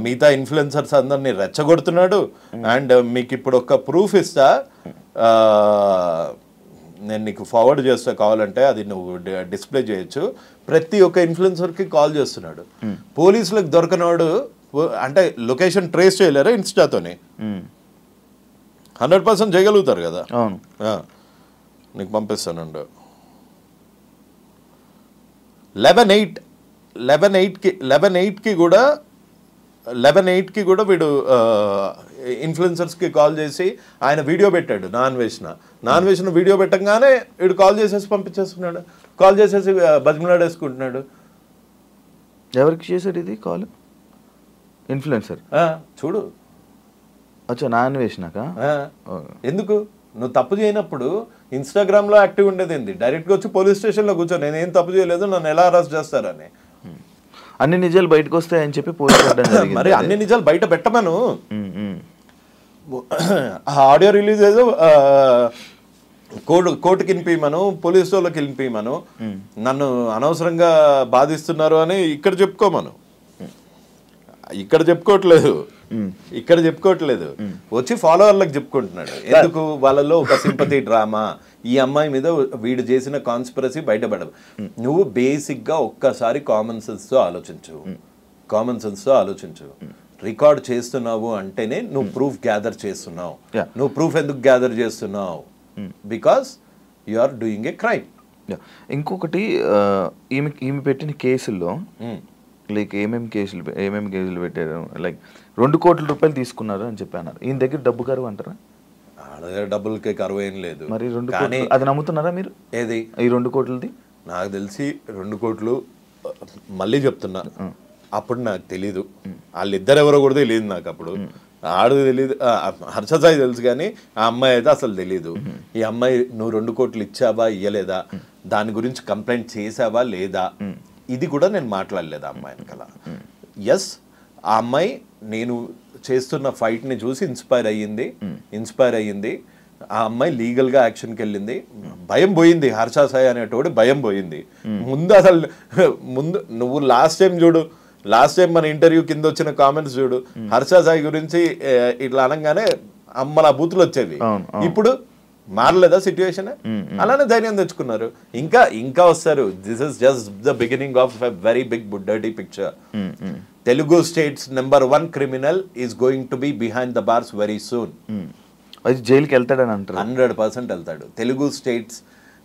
మిగతా ఇన్ఫ్లుయెన్సర్స్ అందరినీ రెచ్చగొడుతున్నాడు. అండ్ మీకు ఇప్పుడు ఒక ప్రూఫ్ ఇస్తా, నేను నీకు ఫార్వర్డ్ చేస్తా కావాలంటే, అది నువ్వు డిస్ప్లే చేయొచ్చు. ప్రతి ఒక్క ఇన్ఫ్లుయెన్సర్కి కాల్ చేస్తున్నాడు. పోలీసులకు దొరకనవాడు అంటే లొకేషన్ ట్రేస్ చేయలేరా ఇన్స్టాతోనే? 100% చేయగలుగుతారు కదా. నీకు పంపిస్తానండు. 11/8కి కూడా వీడు ఇన్ఫ్లుయెన్సర్స్కి కాల్ చేసి ఆయన వీడియో పెట్టాడు. నాన్ వేసిన వీడియో పెట్టంగానే వీడు కాల్ చేసేసి పంపించేస్తున్నాడు. కాల్ చేసేసి బతిమలాడేసుకుంటున్నాడు. ఎవరికి చేశాడు ఇది కాల్? ఇన్ఫ్లుయెన్సర్ చూడు. అచ్చా, నాన్ వేసినాక ఎందుకు? నువ్వు తప్పు చేయనప్పుడు ఇన్స్టాగ్రామ్లో యాక్టివ్ ఉండేది ఏంది? డైరెక్ట్గా వచ్చి పోలీస్ స్టేషన్లో కూర్చో, నేనేం తప్పు చేయలేదు, నన్ను ఎలా అరెస్ట్ చేస్తారని. అన్ని నిజాలు బయటకు వస్తాయని చెప్పి పోలీసు. మరి అన్ని నిజాలు బయట పెట్టమను. ఆడియో రిలీజ్ ఏదో కోర్టుకి వినిపించమను, పోలీసు వాళ్ళకి వినిపించమను, నన్ను అనవసరంగా బాధిస్తున్నారు అని ఇక్కడ చెప్పుకోమను. ఇక్కడ చెప్పుకోవట్లేదు, వచ్చి ఫాలోవర్లకు చెప్పుకుంటున్నాడు. ఎందుకు? వాళ్ళలో ఒక సింపతి డ్రామా, ఈ అమ్మాయి మీద వీడు చేసిన కాన్స్పిరసీ బయటపడదు. నువ్వు బేసిక్గా ఒక్కసారి కామన్ సెన్స్తో ఆలోచించు. రికార్డ్ చేస్తున్నావు అంటేనే నువ్వు ప్రూఫ్ గ్యాదర్ చేస్తున్నావు. నువ్వు ప్రూఫ్ ఎందుకు గ్యాదర్ చేస్తున్నావు? Because you are doing a crime. ఇంకొకటి ఈమె పెట్టిన కేసుల్లో లైక్ ఏమేమి కేసులు పెట్టారు, లైక్ 2 కోట్ల రూపాయలు తీసుకున్నారు అని చెప్పి అన్నారు. ఈయన దగ్గర డబ్బు కరువు అంటారా? డబ్బులకి కరువు ఏం లేదు. మరి 2 కోట్లు అది నమ్ముతున్నారా మీరు? ఏది ఈ 2 కోట్లది? నాకు తెలిసి 2 కోట్లు, మళ్ళీ చెప్తున్నా, అప్పుడు నాకు తెలీదు. వాళ్ళిద్దరు ఎవరో కూడా తెలియదు నాకు. అప్పుడు ఆడు తెలీదు, హర్ష సాయి తెలుసు, కానీ ఆ అమ్మాయి అయితే అసలు తెలీదు. ఈ అమ్మాయి నువ్వు 2 కోట్లు ఇచ్చావా ఇయ్యలేదా, దాని గురించి కంప్లైంట్ చేసావా లేదా, ఇది కూడా నేను మాట్లాడలేదు ఆ అమ్మాయిని కల. ఎస్, ఆ అమ్మాయి నేను చేస్తున్న ఫైట్ని చూసి ఇన్స్పైర్ అయ్యింది. ఆ అమ్మాయి లీగల్గా యాక్షన్కి వెళ్ళింది. భయం పోయింది, హర్ష సాయి అనేటోడు భయం పోయింది. ముందు నువ్వు లాస్ట్ టైం మన ఇంటర్వ్యూ కింద వచ్చిన కామెంట్స్ చూడు, హర్ష సాయి గురించి ఇట్లా అనగానే అమ్మల బూతులు వచ్చేవి. ఇప్పుడు మారలేదా సిచ్యువేషన్? అలానే ధైర్యం తెచ్చుకున్నారు. ఇంకా వస్తారు. This is just the beginning of a very big dirty picture. Telugu states #1 criminal is going to be behind the bars very soon. జైలుకి వెళ్తాడని అంటారు. 100% వెళ్తాడు.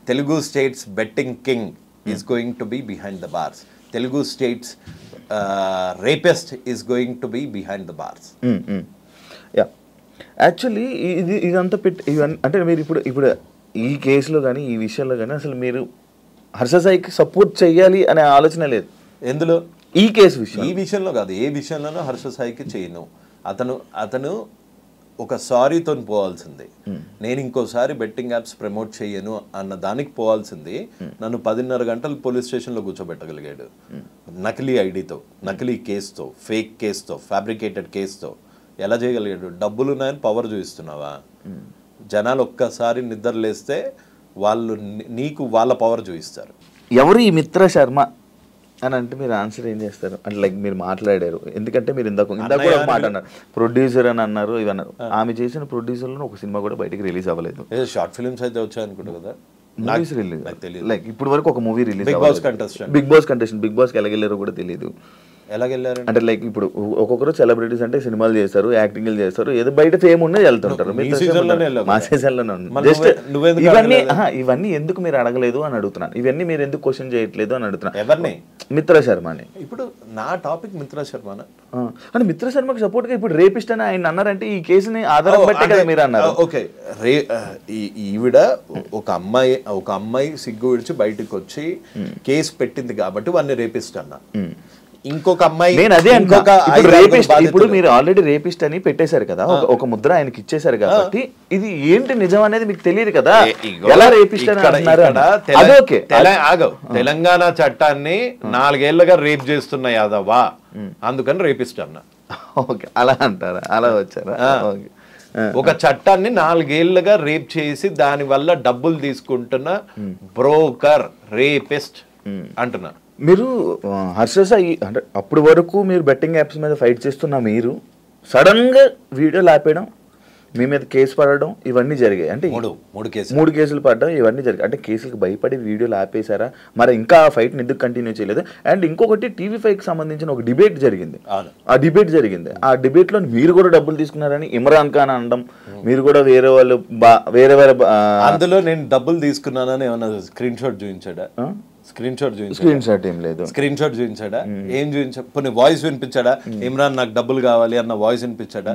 Telugu states betting king is going to be behind the bars. Telugu states rapist is going to be behind the bars. Actually ఇదంతా ఇవన్నీ అంటే మీరు ఇప్పుడు ఈ కేసులో కానీ ఈ విషయంలో కానీ అసలు మీరు హర్ష సాయికి సపోర్ట్ చేయాలి అనే ఆలోచన లేదు. ఎందులో? ఈ కేసు ఈ విషయంలో కాదు, ఏ విషయంలోనూ హర్ష సాయికి చేయను. అతను ఒక సారీతో పోవాల్సింది. నేను ఇంకోసారి బెట్టింగ్ యాప్స్ ప్రమోట్ చేయను అన్న దానికి పోవాల్సింది. నన్ను 10.5 గంటలు పోలీస్ స్టేషన్లో కూర్చోబెట్టగలిగాడు. నకిలీ ఐడితో, నకిలీ కేసుతో, ఫేక్ కేసుతో, ఫ్యాబ్రికేటెడ్ కేసుతో. ఎలా చేయగలిగాడు? డబ్బులు ఉన్నాయని పవర్ చూపిస్తున్నావా? జనాలు ఒక్కసారి నిద్రలేస్తే వాళ్ళు నీకు వాళ్ళ పవర్ చూపిస్తారు. ఎవరు ఈ మిత్ర శర్మ అని అంటే మీరు ఆన్సర్ ఏం చేస్తారు? అంటే లైక్ మీరు మాట్లాడారు, ఎందుకంటే మీరు ఇందాక కూడా మాట అన్నారు, ప్రొడ్యూసర్ అని అన్నారు, ఇవి అన్నారు. ఆమె చేసిన ప్రొడ్యూసర్లో ఒక సినిమా కూడా బయటకి రిలీజ్ అవ్వలేదు. షార్ట్ ఫిల్మ్స్ అయితే వచ్చాయనుకుంటా కదా, మూవీస్ రిలీజ్ లైక్ ఇప్పుడు వరకు ఒక movie release. Bigg Boss contestant, Bigg బాస్కి ఎలాగెళ్ళారో కూడా తెలియదు. ఎలాగెళ్ళారు అంటే లైక్ ఇప్పుడు ఒక్కొక్కరు సెలబ్రిటీస్ అంటే సినిమాలు చేస్తారు, యాక్టింగ్ చేస్తారు, ఏదో బయట ఫేమ్ ఉన్నది వెళ్తుంటారు. మా సీజన్లోనే జస్ట్ ఇవన్నీ ఎందుకు మీరు అడగలేదు అని అడుగుతున్నాను. ఇవన్నీ మీరు ఎందుకు క్వశ్చన్ చేయట్లేదు అని అడుగుతున్నాను. ఎవరిని? మిత్ర శర్మని. ఇప్పుడు నా టాపిక్ మిత్ర శర్మ అంటే మిత్ర శర్మకి సపోర్ట్ గా ఇప్పుడు రేపిస్ట్ అని ఆయన అన్నారంటే ఈ కేసుని ఆధారం బట్టే కదా మీరు అన్నారు. ఓకే, ఈవిడ ఒక అమ్మాయి సిగ్గు విడిచి బయటకు వచ్చి కేసు పెట్టింది కాబట్టి వాడిని రేపిస్ట్ అన్నా. ఇంకొక అమ్మాయి, నేను అదే ఇప్పుడు మీరు ఆల్రెడీ రేపిస్ట్ అని పెట్టేశారు కదా, ఒక ముద్ర ఆయనకి ఇచ్చేశారు కాబట్టి ఇది ఏంటి నిజం అనేది మీకు తెలియదు కదా, ఎలా రేపిస్ట్ అని అంటున్నారు. తెలంగాణ చట్టాన్ని 4 ఏళ్లుగా రేప్ చేస్తున్న యాదవా, అందుకని రేపిస్ట్ అన్నా. ఓకే, అలా అంటారా? అలా వచ్చారా? ఒక చట్టాన్ని 4 ఏళ్లుగా రేప్ చేసి దాని వల్ల డబ్బులు తీసుకుంటున్న బ్రోకర్ రేపిస్ట్ అంటున్నా. మీరు హర్ష సాయి అంటే అప్పటి వరకు మీరు బెట్టింగ్ యాప్స్ మీద ఫైట్ చేస్తున్న మీరు సడన్గా వీడియోలు ఆపేయడం, మీ మీద కేసు పడడం, ఇవన్నీ జరిగాయి. అంటే 3 కేసులు పడడం, ఇవన్నీ జరిగాయి. అంటే కేసులకు భయపడి వీడియోలు ఆపేశారా? మరి ఇంకా ఆ ఫైట్ని ఎందుకు కంటిన్యూ చేయలేదు? అండ్ ఇంకొకటి TV5కి సంబంధించిన ఒక డిబేట్ జరిగింది. ఆ డిబేట్లో మీరు కూడా డబ్బులు తీసుకున్నారని ఇమ్రాన్ ఖాన్ అనడం, మీరు కూడా వేరే వాళ్ళు వేరే అందులో నేను డబ్బులు తీసుకున్నానని ఏమన్నా స్క్రీన్ షాట్ చూపించాడా? స్క్రీన్ షాట్ ఏం లేదు. స్క్రీన్ షాట్ చూపించాడా? ఏం చూపించా? కొన్ని వాయిస్ వినిపించాడా? ఇమ్రాన్ నాకు డబ్బులు కావాలి అన్న వాయిస్ వినిపించాడా?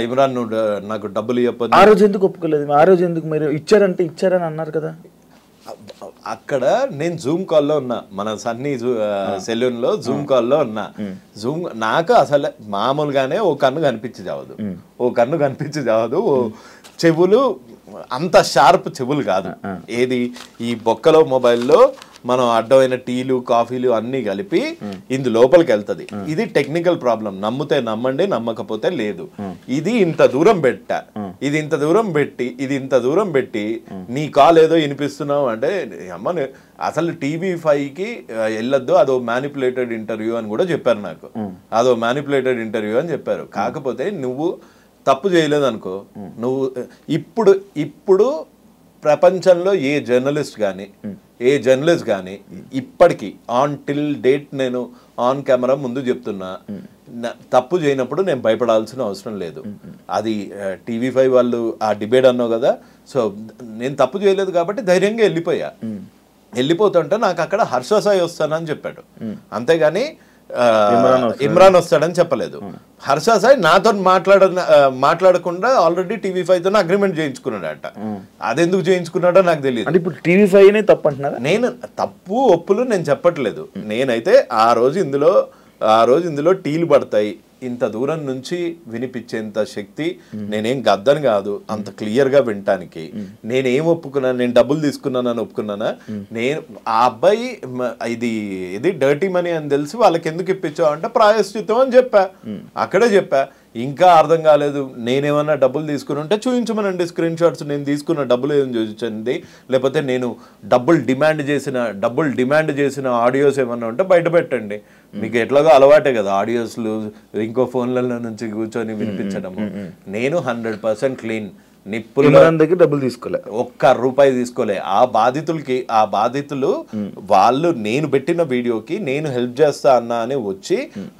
ఇమ్రాన్ నువ్వు నాకు డబ్బులు ఇవ్వకపోతే ఆ రోజు ఎందుకు ఒప్పుకోలేదు? ఆ రోజు ఎందుకు మీరు ఇచ్చారని అన్నారు కదా? అక్కడ నేను జూమ్ కాల్లో ఉన్నా, మన సన్నీ సెలూన్ లో జూమ్ కాల్లో ఉన్నా. నాకు అసలు మామూలుగానే ఓ కన్ను కనిపించి చావదు, చెవులు అంత షార్ప్ చెవులు కాదు. ఏది ఈ బొక్కలో మొబైల్లో మనం అడ్డమైన టీలు కాఫీలు అన్నీ కలిపి ఇందు లోపలికి వెళ్తుంది. ఇది టెక్నికల్ ప్రాబ్లం. నమ్మితే నమ్మండి, నమ్మకపోతే లేదు. ఇది ఇంత దూరం పెట్టా, ఇది ఇంత దూరం పెట్టి నీ కాల్ ఏదో వినిపిస్తున్నావు అంటే అమ్మ అసలు TV5కి వెళ్ళొద్దు, అదో మ్యానిపులేటెడ్ ఇంటర్వ్యూ అని కూడా చెప్పారు నాకు. అదో మ్యానిపులేటెడ్ ఇంటర్వ్యూ అని చెప్పారు. కాకపోతే నువ్వు తప్పు చేయలేదు అనుకో, నువ్వు ఇప్పుడు ప్రపంచంలో ఏ జర్నలిస్ట్ కానీ ఇప్పటికీ ఆన్ టిల్ డేట్ నేను ఆన్ కెమెరా ముందు చెప్తున్నా, తప్పు చేయనప్పుడు నేను భయపడాల్సిన అవసరం లేదు. అది TV5 వాళ్ళు ఆ డిబేట్ అన్నావు కదా, సో నేను తప్పు చేయలేదు కాబట్టి ధైర్యంగా వెళ్ళిపోతుంటే నాకు అక్కడ హర్ష సాయి వస్తానని చెప్పాడు, అంతేగాని ఇమ్రాన్ వస్తాడని చెప్పలేదు. హర్ష సాయి నాతో మాట్లాడకుండా ఆల్రెడీ TV5తో అగ్రిమెంట్ చేయించుకున్నాడట. అదెందుకు చేయించుకున్నాడో నాకు తెలియదు. ఇప్పుడు TV5 తప్పు అంటున్నారా? నేను తప్పు ఒప్పులు నేను చెప్పట్లేదు. నేనైతే ఆ రోజు ఇందులో టీలు పడతాయి, ఇంత దూరం నుంచి వినిపించేంత శక్తి నేనేం గద్దని కాదు, అంత క్లియర్గా వినటానికి నేనేం ఒప్పుకున్నాను, నేను డబ్బులు తీసుకున్నానని ఒప్పుకున్నానా? నేను ఆ అబ్బాయి ఇది డర్టీ మనీ అని తెలిసి వాళ్ళకి ఎందుకు ఇప్పించావు అంటే ప్రాయశ్చిత్తం అని అక్కడే చెప్పా. ఇంకా అర్థం కాలేదు, నేనేమన్నా డబ్బులు తీసుకుని ఉంటే చూపించమనండి స్క్రీన్ షాట్స్, నేను తీసుకున్న డబ్బులు ఏం చూపించండి, లేకపోతే నేను డబ్బులు డిమాండ్ చేసిన ఆడియోస్ ఏమన్నా ఉంటే బయట పెట్టండి. మీకు ఎట్లాగో అలవాటే కదా ఆడియోస్లు ఇంకో ఫోన్లలో నుంచి కూర్చొని వినిపించడము. నేను 100% క్లీన్, నిప్పుల దగ్గర డబ్బులు తీసుకోలే, ₹1 తీసుకోలే. ఆ బాధితులు వాళ్ళు నేను పెట్టిన వీడియోకి నేను హెల్ప్ చేస్తా అన్నా అని వచ్చి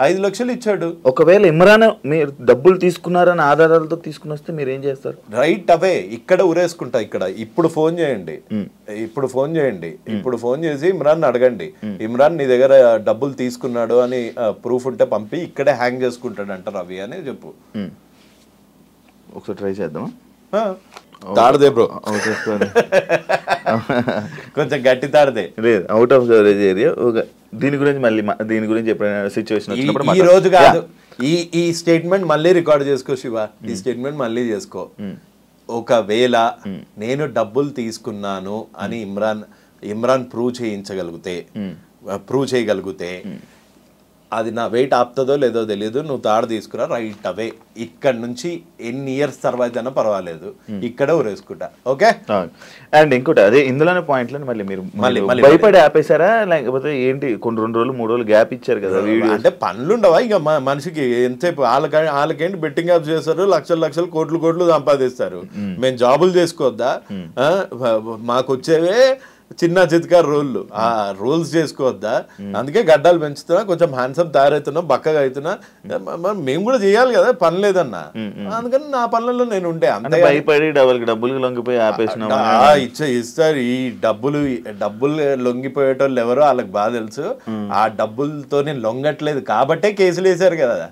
5 లక్షలు ఇచ్చాడు. ఒకవేళ ఇమ్రాన్ మీరు డబ్బులు తీసుకున్నారని ఆధారాలతో తీసుకుని వస్తే మీరు ఏం చేస్తారు? రైట్ అవే ఇక్కడ ఉరేసుకుంటా. ఇప్పుడు ఫోన్ చేయండి, ఇప్పుడు ఫోన్ చేసి ఇమ్రాన్ అడగండి, ఇమ్రాన్ నీ దగ్గర డబ్బులు తీసుకున్నాడు అని ప్రూఫ్ ఉంటే పంపి ఇక్కడే హ్యాంగ్ చేసుకుంటాడు అంట రవి అని చెప్పు. ఒకసారి ట్రై చేద్దామా? తాడదే బ్రో, కొంచెం గట్టి తాడదే. లేదు, అవుట్ ఆఫ్ కవరేజ్ ఏరియా. దీని గురించి ఎప్పుడైనా సిచ్యువేషన్ వచ్చినప్పుడు ఈ రోజు కాదు, ఈ స్టేట్మెంట్ మళ్ళీ రికార్డ్ చేసుకో శివ, ఈ స్టేట్మెంట్ మళ్ళీ చేసుకో. ఒకవేళ నేను డబ్బులు తీసుకున్నాను అని ఇమ్రాన్ ప్రూవ్ చేయగలిగితే అది నా వెయిట్ ఆపుతుందో లేదో తెలియదు, నువ్వు తాడు తీసుకురా రైట్ అవే. ఇక్కడ నుంచి ఎన్ని ఇయర్స్ తర్వాత అయినా పర్వాలేదు, ఇక్కడే ఊరేసుకుంటా. ఓకే. అండ్ ఇంకోటి అదే ఇందులోనే పాయింట్లను మళ్ళీ భయపడి ఆపేశారా, లేకపోతే ఏంటి? కొన్ని 2 రోజులు 3 రోజులు గ్యాప్ ఇచ్చారు కదా వీడియో అంటే పనులు ఉండవా ఇక మనిషికి? ఎంతసేపు వాళ్ళకేంటి బెట్టింగ్ యాప్స్ చేస్తారు, లక్షలు కోట్లు సంపాదిస్తారు. మేము జాబులు చేసుకోవద్దా? మాకు వచ్చేవే చిన్న చితకా రోళ్ళు, ఆ రోల్స్ చేసుకోవద్దా? అందుకే గడ్డాలు పెంచుతున్నా, కొంచెం హ్యాండ్సమ్ తయారవుతున్నా, బక్కగా అవుతున్నా. మేము కూడా చేయాలి కదా, పని లేదన్నా. అందుకని నా పనులలో నేను ఉండే. అంతే భయపడి డబ్బులు లొంగిపోయి ఆపేసిన ఇస్తారు. ఈ డబ్బులు లొంగిపోయేటోళ్ళు ఎవరో వాళ్ళకి బాగా తెలుసు. ఆ డబ్బులతో నేను లొంగట్లేదు కాబట్టే కేసులు వేశారు కదా.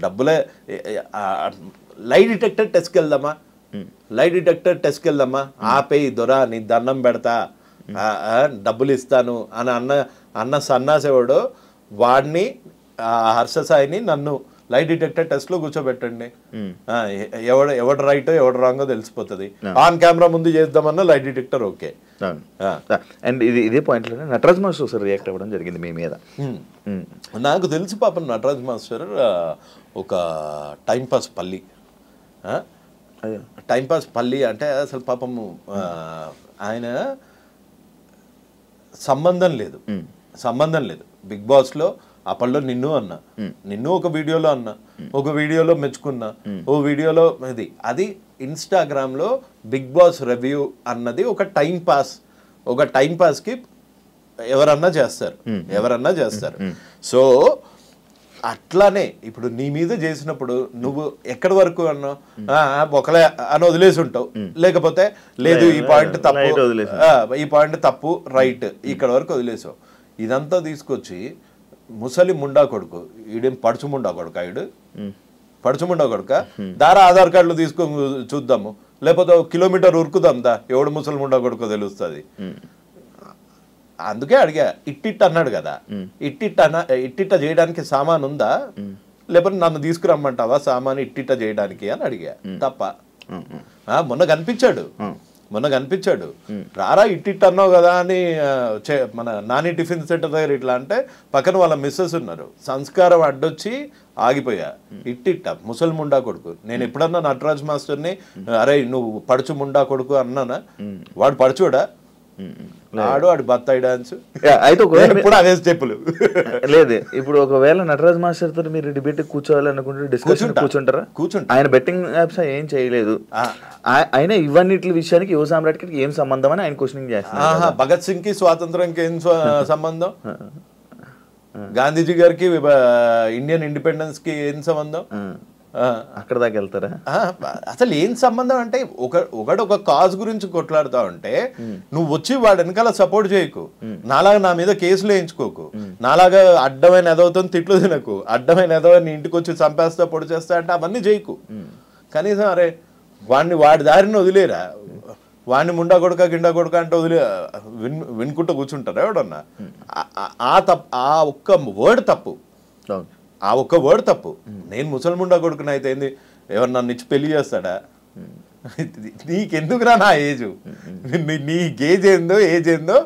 డబ్బులే లై డిటెక్టర్ టెస్ట్కి వెళ్దామా, ఆపేయి దొరా, నీ దండం పెడతా, డబ్బులు ఇస్తాను అని అన్న సన్నాసేవాడు వాడిని, హర్ష సాయిని నన్ను లై డిటెక్టర్ టెస్ట్ లో కూర్చోబెట్టండి. ఎవడు రైటో ఎవడు రాంగో తెలిసిపోతుంది. ఆన్ కెమెరా ముందు చేద్దామన్నా లై డిటెక్టర్ ఓకే. అండ్ ఇదే పాయింట్ లో నటరాజ్ మాస్టర్ రియాక్ట్ అవ్వడం జరిగింది మీ మీద. నాకు తెలుసు పాపం నటరాజ్ మాస్టర్ ఒక టైంపాస్ పల్లి అంటే అసలు పాపము ఆయన సంబంధం లేదు. బిగ్ బాస్ లో అప్పట్లో నిన్ను ఒక వీడియోలో అన్నా, ఒక వీడియోలో మెచ్చుకున్నా, ఓ వీడియోలో అది ఇన్స్టాగ్రామ్ లో బిగ్ బాస్ రివ్యూ అన్నది ఒక టైం పాస్ కి ఎవరన్నా చేస్తారు. సో అట్లానే ఇప్పుడు నీ మీద చేసినప్పుడు నువ్వు ఎక్కడి వరకు అన్నావు, ఒకలే అని వదిలేసి ఉంటావు, లేకపోతే లేదు ఈ పాయింట్ తప్పు రైట్ ఇక్కడ వరకు వదిలేసావు. ఇదంతా తీసుకొచ్చి ముసలి ముండా కొడుకు, ఈడేం పడుచు ముండా కొడుక దారా ఆధార్ కార్డులు తీసుకొని చూద్దాము, లేకపోతే 1 కిలోమీటర్ ఉరుకుదాం దా, ఎవడు ముసలి ముండా కొడుకో తెలుస్తుంది. అందుకే అడిగా, ఇట్టిట్ అన్నాడు కదా, ఇట్టిట్ట చేయడానికి సామాన్ ఉందా, లేకపోతే నన్ను తీసుకురమ్మంటావా సామాన్ ఇట్టిట్ట చేయడానికి అని అడిగా. తప్ప మొన్న కనిపించాడు రారా ఇట్టిట్ అన్నావు కదా అని మన నాని టిఫిన్ సెంటర్ దగ్గర ఇట్లా అంటే పక్కన వాళ్ళ మిస్సెస్ ఉన్నారు, సంస్కారం అడ్డొచ్చి ఆగిపోయా. ఇట్టిట్ట ముసలి ముండా కొడుకు. నేను ఎప్పుడన్నా నటరాజ్ మాస్టర్ని అరే నువ్వు పడుచు ముండా కొడుకు అన్నానా? వాడు పడుచోడా? వాడు బత్తాయి డాన్స్. అయితే ఇప్పుడు అదే స్టెప్పులు లేదు. ఇప్పుడు ఒకవేళ నటరాజ్ మాస్టర్ తో మీరు డిబేట్ కూర్చోవాలి అనుకుంటే డిస్కషన్ కూర్చుంటారా? ఆయన బెట్టింగ్ యాప్స్ ఏం చేయలేదు. ఆయన ఇవన్నిటి విషయానికి యువ సామ్రాట్కి ఏం సంబంధం అని ఆయన క్వశ్చనింగ్ చేస్తారు. భగత్ సింగ్ కి స్వాతంత్రంకి ఏం సంబంధం? గాంధీజీ గారికి ఇండియన్ ఇండిపెండెన్స్ కి ఏం సంబంధం? అక్కడ దాకా వెళ్తారా? అసలు ఏం సంబంధం అంటే ఒక కాజ్ గురించి కొట్లాడుతా ఉంటే నువ్వు వచ్చి వాడు వెనకాల సపోర్ట్ చేయకు, నాలాగా నా మీద కేసులు వేయించుకోకు, నాలాగా అడ్డమైన ఎదవుతో తిట్లు తినకు, అడ్డమైన ఎదవని ఇంటికి వచ్చి చంపేస్తా పొడి చేస్తా అంటే అవన్నీ చేయకు. కనీసం అరే వాడి దారిని వదిలేరా, వాడిని ముండా కొడుక గిండా కొడుక అంటే వదిలే వినుకుంటూ కూర్చుంటారా ఎవడన్నా? ఆ ఒక్క వర్డ్ తప్పు. నేను ముసల్ముండా కొడుకుని అయితే ఏంది, ఎవరు నన్ను ఇచ్చి పెళ్లి చేస్తాడా? నీకెందుకురా నా ఏజ్, నీ ఏజ్ ఏందో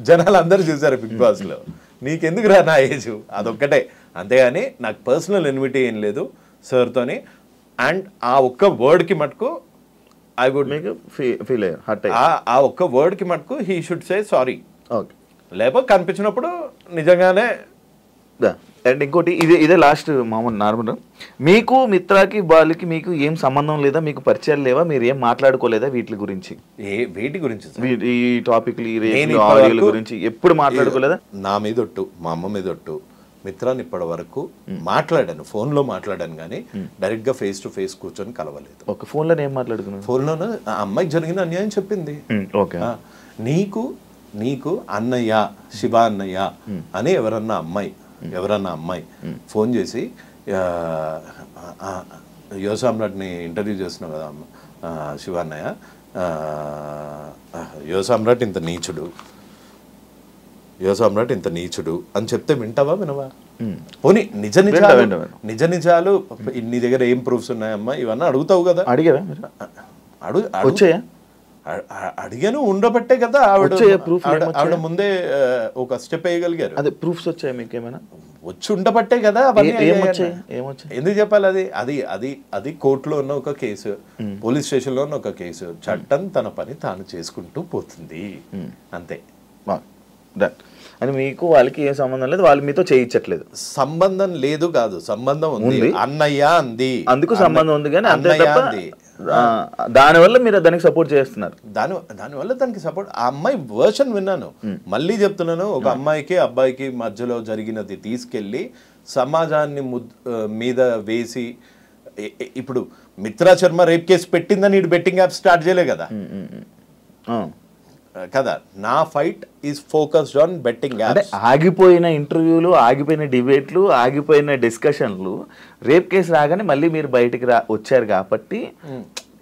జనాలు అందరూ చూసారు బిగ్ బాస్ లో. నీకెందుకురా నా ఏజ్, అదొక్కటే. అంతేగాని నాకు పర్సనల్ ఎన్విటీ ఏం లేదు సార్తోని. అండ్ ఆ ఒక్క వర్డ్కి మటుకు ఐ వుడ్ మేక్ ఫీల్ ఆ ఒక్క వర్డ్కి మటుకు హీ షుడ్ సే సారీ. లేకపోతే కనిపించినప్పుడు నిజంగానే. అండ్ ఇంకోటి ఇదే లాస్ట్ మామూలు నార్మల్, మీకు మిత్రాకి బాలుకి మీకు ఏం సంబంధం లేదా, మీకు పరిచయాలు లేవా, మీరు ఏం మాట్లాడుకోలేదా వీటి గురించి? వీటి గురించి ఈ టాపిక్లు ఆడియోల గురించి ఎప్పుడు మాట్లాడుకోలేదా? నా మీద ఒట్టు, మా అమ్మ మీద ఒట్టు, మిత్రాన్ని ఇప్పటి వరకు మాట్లాడాను, ఫోన్లో మాట్లాడాను కానీ డైరెక్ట్ గా ఫేస్ టు ఫేస్ కూర్చొని కలవలేదు. ఒక ఫోన్లో ఏం మాట్లాడుకున్నాను? ఫోన్లోనే ఆ అమ్మాయికి జరిగిన అన్యాయం చెప్పింది. నీకు అన్నయ్య శివ అన్నయ్య అని ఎవరన్నా అమ్మాయి ఫోన్ చేసి యువ సామ్రాట్ని ఇంటర్వ్యూ చేస్తున్నావు కదా శివ అన్నయ్య, యువ సామ్రాట్ ఇంత నీచుడు అని చెప్తే వినవా? పోనీ నిజ నిజాలు నీ దగ్గర ఏం ప్రూఫ్స్ ఉన్నాయమ్మా ఇవన్నీ అడుగుతావు కదా. అడిగారా? వచ్చాయా? అడిగాను, ఉండబట్టే కదా ఆవిడ ముందే ఒక స్టెప్ వేయగలిగారు. అదే ప్రూఫ్స్ వచ్చాయి మీకు ఏమైనా? వచ్చి ఉండబట్టే కదా. ఎందుకు చెప్పాలి? అది కోర్టులో ఉన్న ఒక కేసు, పోలీస్ స్టేషన్ లో ఉన్న ఒక కేసు. చట్టం తన పని తాను చేసుకుంటూ పోతుంది అంతే. అని మీకు వాళ్ళకి ఏం సంబంధం లేదు, వాళ్ళు మీతో చేయించట్లేదు? సంబంధం లేదు కాదు, సంబంధం ఉంది. అన్నయ్య అంది, అందుకు సంబంధం ఉంది కానీ అంతే తప్ప దానివల్ల మీరు దానికి సపోర్ట్ చేస్తున్నారు. దానివల్ల దానికి సపోర్ట్. ఆ అమ్మాయి వర్షన్ విన్నాను, మళ్ళీ చెప్తున్నాను. ఒక అమ్మాయికి అబ్బాయికి మధ్యలో జరిగినది తీసుకెళ్లి సమాజాన్ని మీద వేసి, ఇప్పుడు మిత్రా శర్మ రేప్ కేసు పెట్టిందని ఇటు బెట్టింగ్ యాప్ స్టార్ట్ చేయలే కదా కదా. నా fight is focused on betting apps. ఆగిపోయిన ఇంటర్వ్యూలు, ఆగిపోయిన డిబేట్లు, ఆగిపోయిన డిస్కషన్లు, రేప్ కేసు రాగానే మళ్ళీ మీరు బయటికి వచ్చారు కాబట్టి,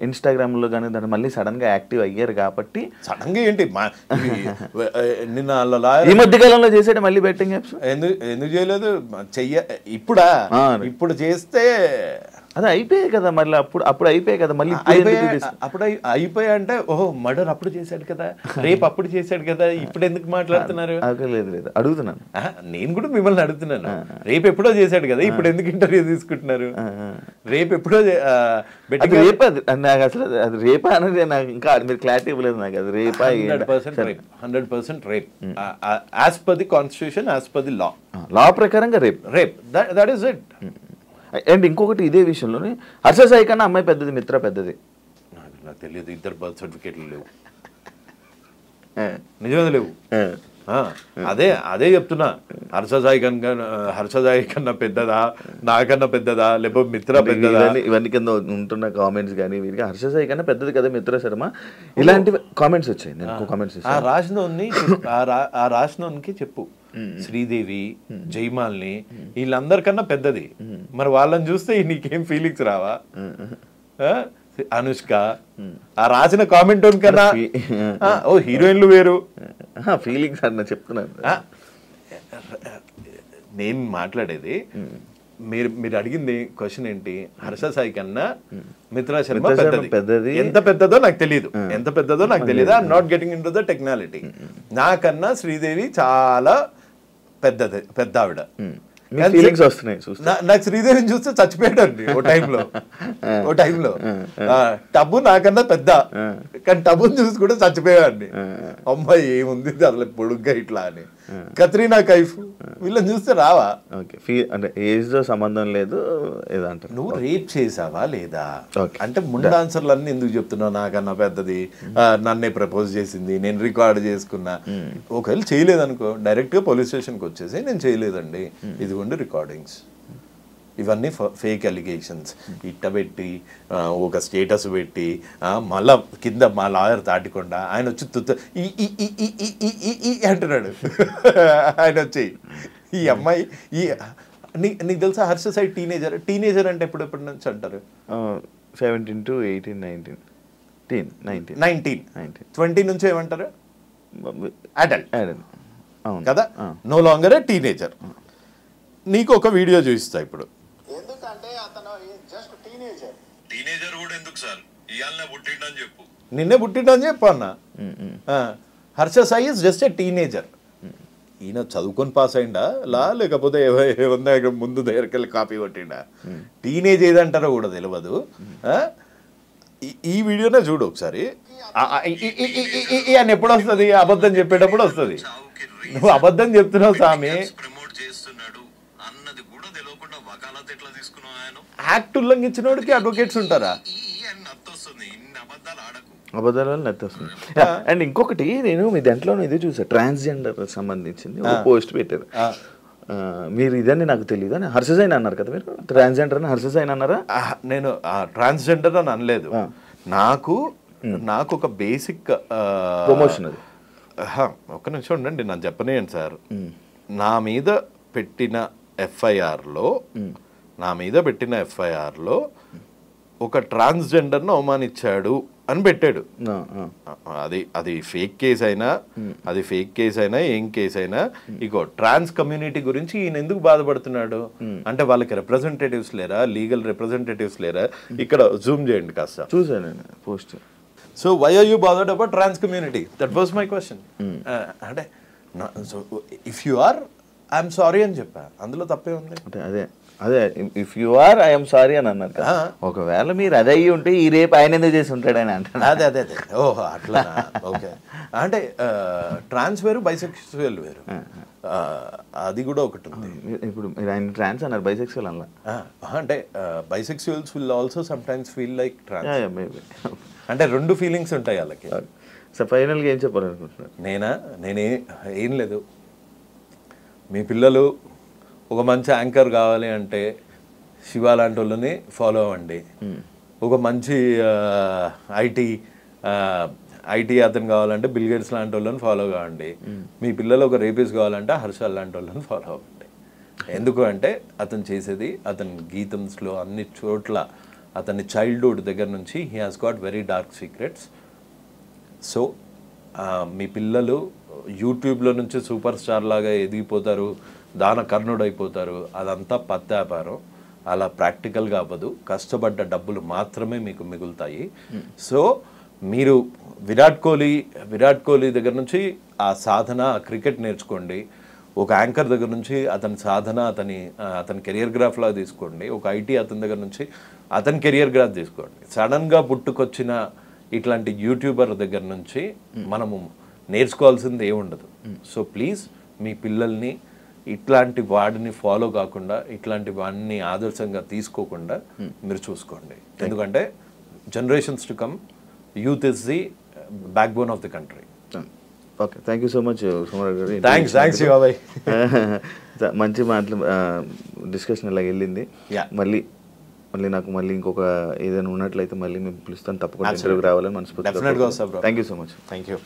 ఇన్స్టాగ్రామ్ లో కానీ దాన్ని మళ్ళీ సడన్ గా యాక్టివ్ అయ్యారు కాబట్టి. సడన్ గా ఏంటి నిన్న ఈ మధ్య కాలంలో చేసాడు మళ్ళీ బెట్టింగ్ యాప్స్? ఎందుకు చేయలేదు? ఇప్పుడు చేస్తే అది అయిపోయాయి కదా మళ్ళీ. అప్పుడు అయిపోయాయి కదా మళ్ళీ. అప్పుడు అయిపోయా అంటే ఓహో మర్డర్ అప్పుడు చేశాడు కదా, రేపు అప్పుడు చేశాడు కదా, ఇప్పుడు ఎందుకు మాట్లాడుతున్నారు? లేదు అడుగుతున్నాను. నేను కూడా మిమ్మల్ని అడుగుతున్నాను. రేపు ఎప్పుడో చేశాడు కదా, ఇప్పుడు ఎందుకు ఇంటర్వ్యూ తీసుకుంటున్నారు? రేపు ఎప్పుడో రేపు నాకు అసలు అది రేపా అనేది నాకు ఇంకా మీరు క్లారిటీ ఇవ్వలేదు నాకు. అది రేపా? 100% rape as per the constitution, as per the law ప్రకారంగా rape that is it. And ఇంకొకటి ఇదే విషయంలోనే హర్ష సాయి కన్నా అమ్మాయి పెద్దది, మిత్ర పెద్దది? నాకు తెలియదు. ఇద్దరు బర్త్ సర్టిఫికేట్లు లేవు, నిజమే లేవు. అదే చెప్తున్నా. హర్ష సాయి కన్నా పెద్దదా, నాకన్నా పెద్దదా, లేకపోతే మిత్ర పెద్దదా? ఇవన్నీ కింద ఉంటున్న కామెంట్స్ కానీ వీరికి హర్ష సాయి కన్నా పెద్దది కదా మిత్ర శర్మ, ఇలాంటి కామెంట్స్ వచ్చాయి. నేను కామెంట్స్ ఆ రాసినోనికి చెప్పు. శ్రీదేవి, జైమాల్ని వీళ్ళందరికన్నా పెద్దది. మరి వాళ్ళని చూస్తే నీకేం ఫీలింగ్స్ రావా? అనుష్క ఆ రాసిన కామెంట్ కన్నా ఓ హీరోయిన్లు వేరు ఫీలింగ్స్ అన్న చెప్తున్నాను. నేను మాట్లాడేది మీరు అడిగింది క్వశ్చన్ ఏంటి, హర్ష సాయి కన్నా మిత్రా శర్మ మిత్రా శర్మ పెద్దది. ఎంత పెద్దదో నాకు తెలియదు, I'm not getting into the technicality. నాకన్నా శ్రీదేవి చాలా పెద్ద ఆవిడ. ఫీలింగ్స్ వస్తున్నాయి నాకు శ్రీదేవిని చూస్తే చచ్చిపోయాడండి ఓ టైంలో. టబ్బు నాకన్నా పెద్ద, కానీ టబ్బుని చూసి కూడా చచ్చిపోయాడండి. అమ్మాయి ఏముంది అసలు పొడుగ్గా ఇట్లా అని. కత్రీనా కైఫ్ వీళ్ళని చూస్తే రావా? అంటే ఏజ్ తో సంబంధం లేదు ఏదో అంటారు. నువ్వు రేప్ చేసావా లేదా అంటే ముందు ఆన్సర్లు అన్ని ఎందుకు చెప్తున్నావు? నాకన్నా పెద్దది, నన్నే ప్రపోజ్ చేసింది, నేను రికార్డ్ చేసుకున్నా. ఒకవేళ చేయలేదనుకో డైరెక్ట్ గా పోలీస్ స్టేషన్కి వచ్చేసి నేను చేయలేదండి, ఇదిగోండి రికార్డింగ్స్. ఇవన్నీ ఫేక్ అలిగేషన్స్. ఇట్ట పెట్టి ఒక స్టేటస్ పెట్టి మళ్ళా కింద మా లాయర్ దాటికుండా ఆయన వచ్చి అంటున్నాడు. ఆయన వచ్చి ఈ అమ్మాయి నీకు తెలుసా హర్ష సాయి టీనేజర్ అంటే ఎప్పుడు నుంచి అంటారు? 17 to 18, 19. 20 నుంచి ఏమంటారు? అడల్ట్ కదా, నో లాంగర్ టీనేజర్. నీకు ఒక వీడియో చూపిస్తా ఇప్పుడు. ఎందుకంటే అతను జస్ట్ టీనేజర్ కూడా ఎందుకు సార్ ఇయాలనే పుట్టిండని చెప్పు, నిన్నే పుట్టిండని చెప్పు అన్న. Harsha Sai is just a teenager. ఈయన చదువుకొని పాస్ అయిందా లేకపోతే ముందు దగ్గరికి వెళ్ళి కాపీ కొట్టిండా? టీనేజ్ ఏదంటారో కూడా తెలియదు. ఈ వీడియోనే చూడు ఒకసారి. ఆయన ఎప్పుడు వస్తుంది? అబద్ధం చెప్పేటప్పుడు వస్తుంది. నువ్వు అబద్ధం చెప్తున్నావు స్వామి. యాక్ట్ ఉల్లంఘించిన వాడికి అడ్వకేట్స్ ఉంటారా? అబద్ధాలు నెత్తి వస్తుంది. అండ్ ఇంకొకటి నేను మీ దాంట్లో ఇది చూసా, ట్రాన్స్జెండర్ సంబంధించింది ఒక పోస్ట్ పెట్టారు. మీరు ఇదని నాకు తెలియదు అని హర్ష సాయి అన్నారు కదా, మీరు ట్రాన్స్జెండర్ అని హర్ష సాయి అన్నారా? నేను ట్రాన్స్జెండర్ అని అనలేదు. నాకు ఒక బేసిక్ ప్రమోషన్ అది. ఒక్క నిమిషం ఉండండి, నన్ను చెప్పనేయండి సార్. నా మీద పెట్టిన ఎఫ్ఐఆర్లో ఒక ట్రాన్స్జెండర్ను అవమానించాడు అని పెట్టాడు. అది ఫేక్ కేసు అయినా ఏం కేసు అయినా ఇగో ట్రాన్స్ కమ్యూనిటీ గురించి ఈయన ఎందుకు బాధపడుతున్నాడు అంటే వాళ్ళకి రిప్రజెంటేటివ్స్ లేరా, లీగల్ రిప్రజెంటేటివ్స్ లేరా? ఇక్కడ జూమ్ చేయండి కాస్త. చూసాను post. So why are you bothered about trans community? That was my question. అంటే if you are I'm sorry అని చెప్పా, అందులో తప్పే ఉంది. అదే if you are I'm sorry అని అన్నారు కదా. ఒకవేళ మీరు అదే అయ్యి ఉంటే ఈ రేపు ఆయన ఎందుకు చేసి ఉంటాడు అని అంటారు. అదే ఓహో అట్లా. ఓకే, అంటే ట్రాన్స్ వేరు, బైసెక్సువల్ వేరు, అది కూడా ఒకటి ఉంది. ఇప్పుడు మీరు ఆయన ట్రాన్స్ అన్నారు, బైసెక్సువల్ అన్నా అంటే bisexuals will also sometimes feel like trans. అంటే రెండు ఫీలింగ్స్ ఉంటాయి వాళ్ళకి. సో ఫైనల్గా ఏం చెప్పాలనుకుంటున్నారు? ఏం లేదు, మీ పిల్లలు ఒక మంచి యాంకర్ కావాలి అంటే శివ లాంటి వాళ్ళని ఫాలో అవ్వండి. ఒక మంచి ఐటీ అతను కావాలంటే బిల్ గేట్స్ లాంటి వాళ్ళని ఫాలో కావండి. మీ పిల్లలు ఒక రేపిస్ట్ కావాలంటే హర్షల్ లాంటి వాళ్ళని ఫాలో అవ్వండి. ఎందుకు అంటే అతను చేసేది, అతని గీతంస్లో అన్ని చోట్ల అతని చైల్డ్హుడ్ దగ్గర నుంచి he has got very dark secrets. So మీ పిల్లలు యూట్యూబ్లో నుంచి సూపర్ స్టార్ లాగా ఎదిగిపోతారు, దాన కర్ణుడు అయిపోతారు, అదంతా పత్యాపారం. అలా ప్రాక్టికల్గా అవ్వదు. కష్టపడ్డ డబ్బులు మాత్రమే మీకు మిగులుతాయి. సో మీరు విరాట్ కోహ్లీ దగ్గర నుంచి ఆ సాధన, క్రికెట్ నేర్చుకోండి. ఒక యాంకర్ దగ్గర నుంచి అతని సాధన, అతని కెరియర్ గ్రాఫ్ లాగా తీసుకోండి. ఒక ఐటీ అతని దగ్గర నుంచి అతని కెరియర్ గ్రాఫ్ తీసుకోండి. సడన్గా పుట్టుకొచ్చిన ఇట్లాంటి యూట్యూబర్ దగ్గర నుంచి మనము నేర్చుకోవాల్సింది ఏముండదు. సో ప్లీజ్ మీ పిల్లల్ని ఇట్లాంటి వాడిని ఫాలో కాకుండా, ఇట్లాంటి వాడిని ఆదర్శంగా తీసుకోకుండా మీరు చూసుకోండి. ఎందుకంటే generations to come, youth is the back bone of the country. Okay, thank you so much Somaraju గారు. థ్యాంక్స్ శివాబాయ్. మంచి మాటలు డిస్కషన్ ఇలా వెళ్ళింది. మళ్ళీ నాకు ఇంకొక ఏదైనా ఉన్నట్లయితే మళ్ళీ మేము పిలుస్తాను, తప్పకుండా ఇంటర్వ్యూకి రావాలని మనస్ఫూర్తిగా. డెఫినెట్గా వస్తా bro. Thank you so much. Thank you.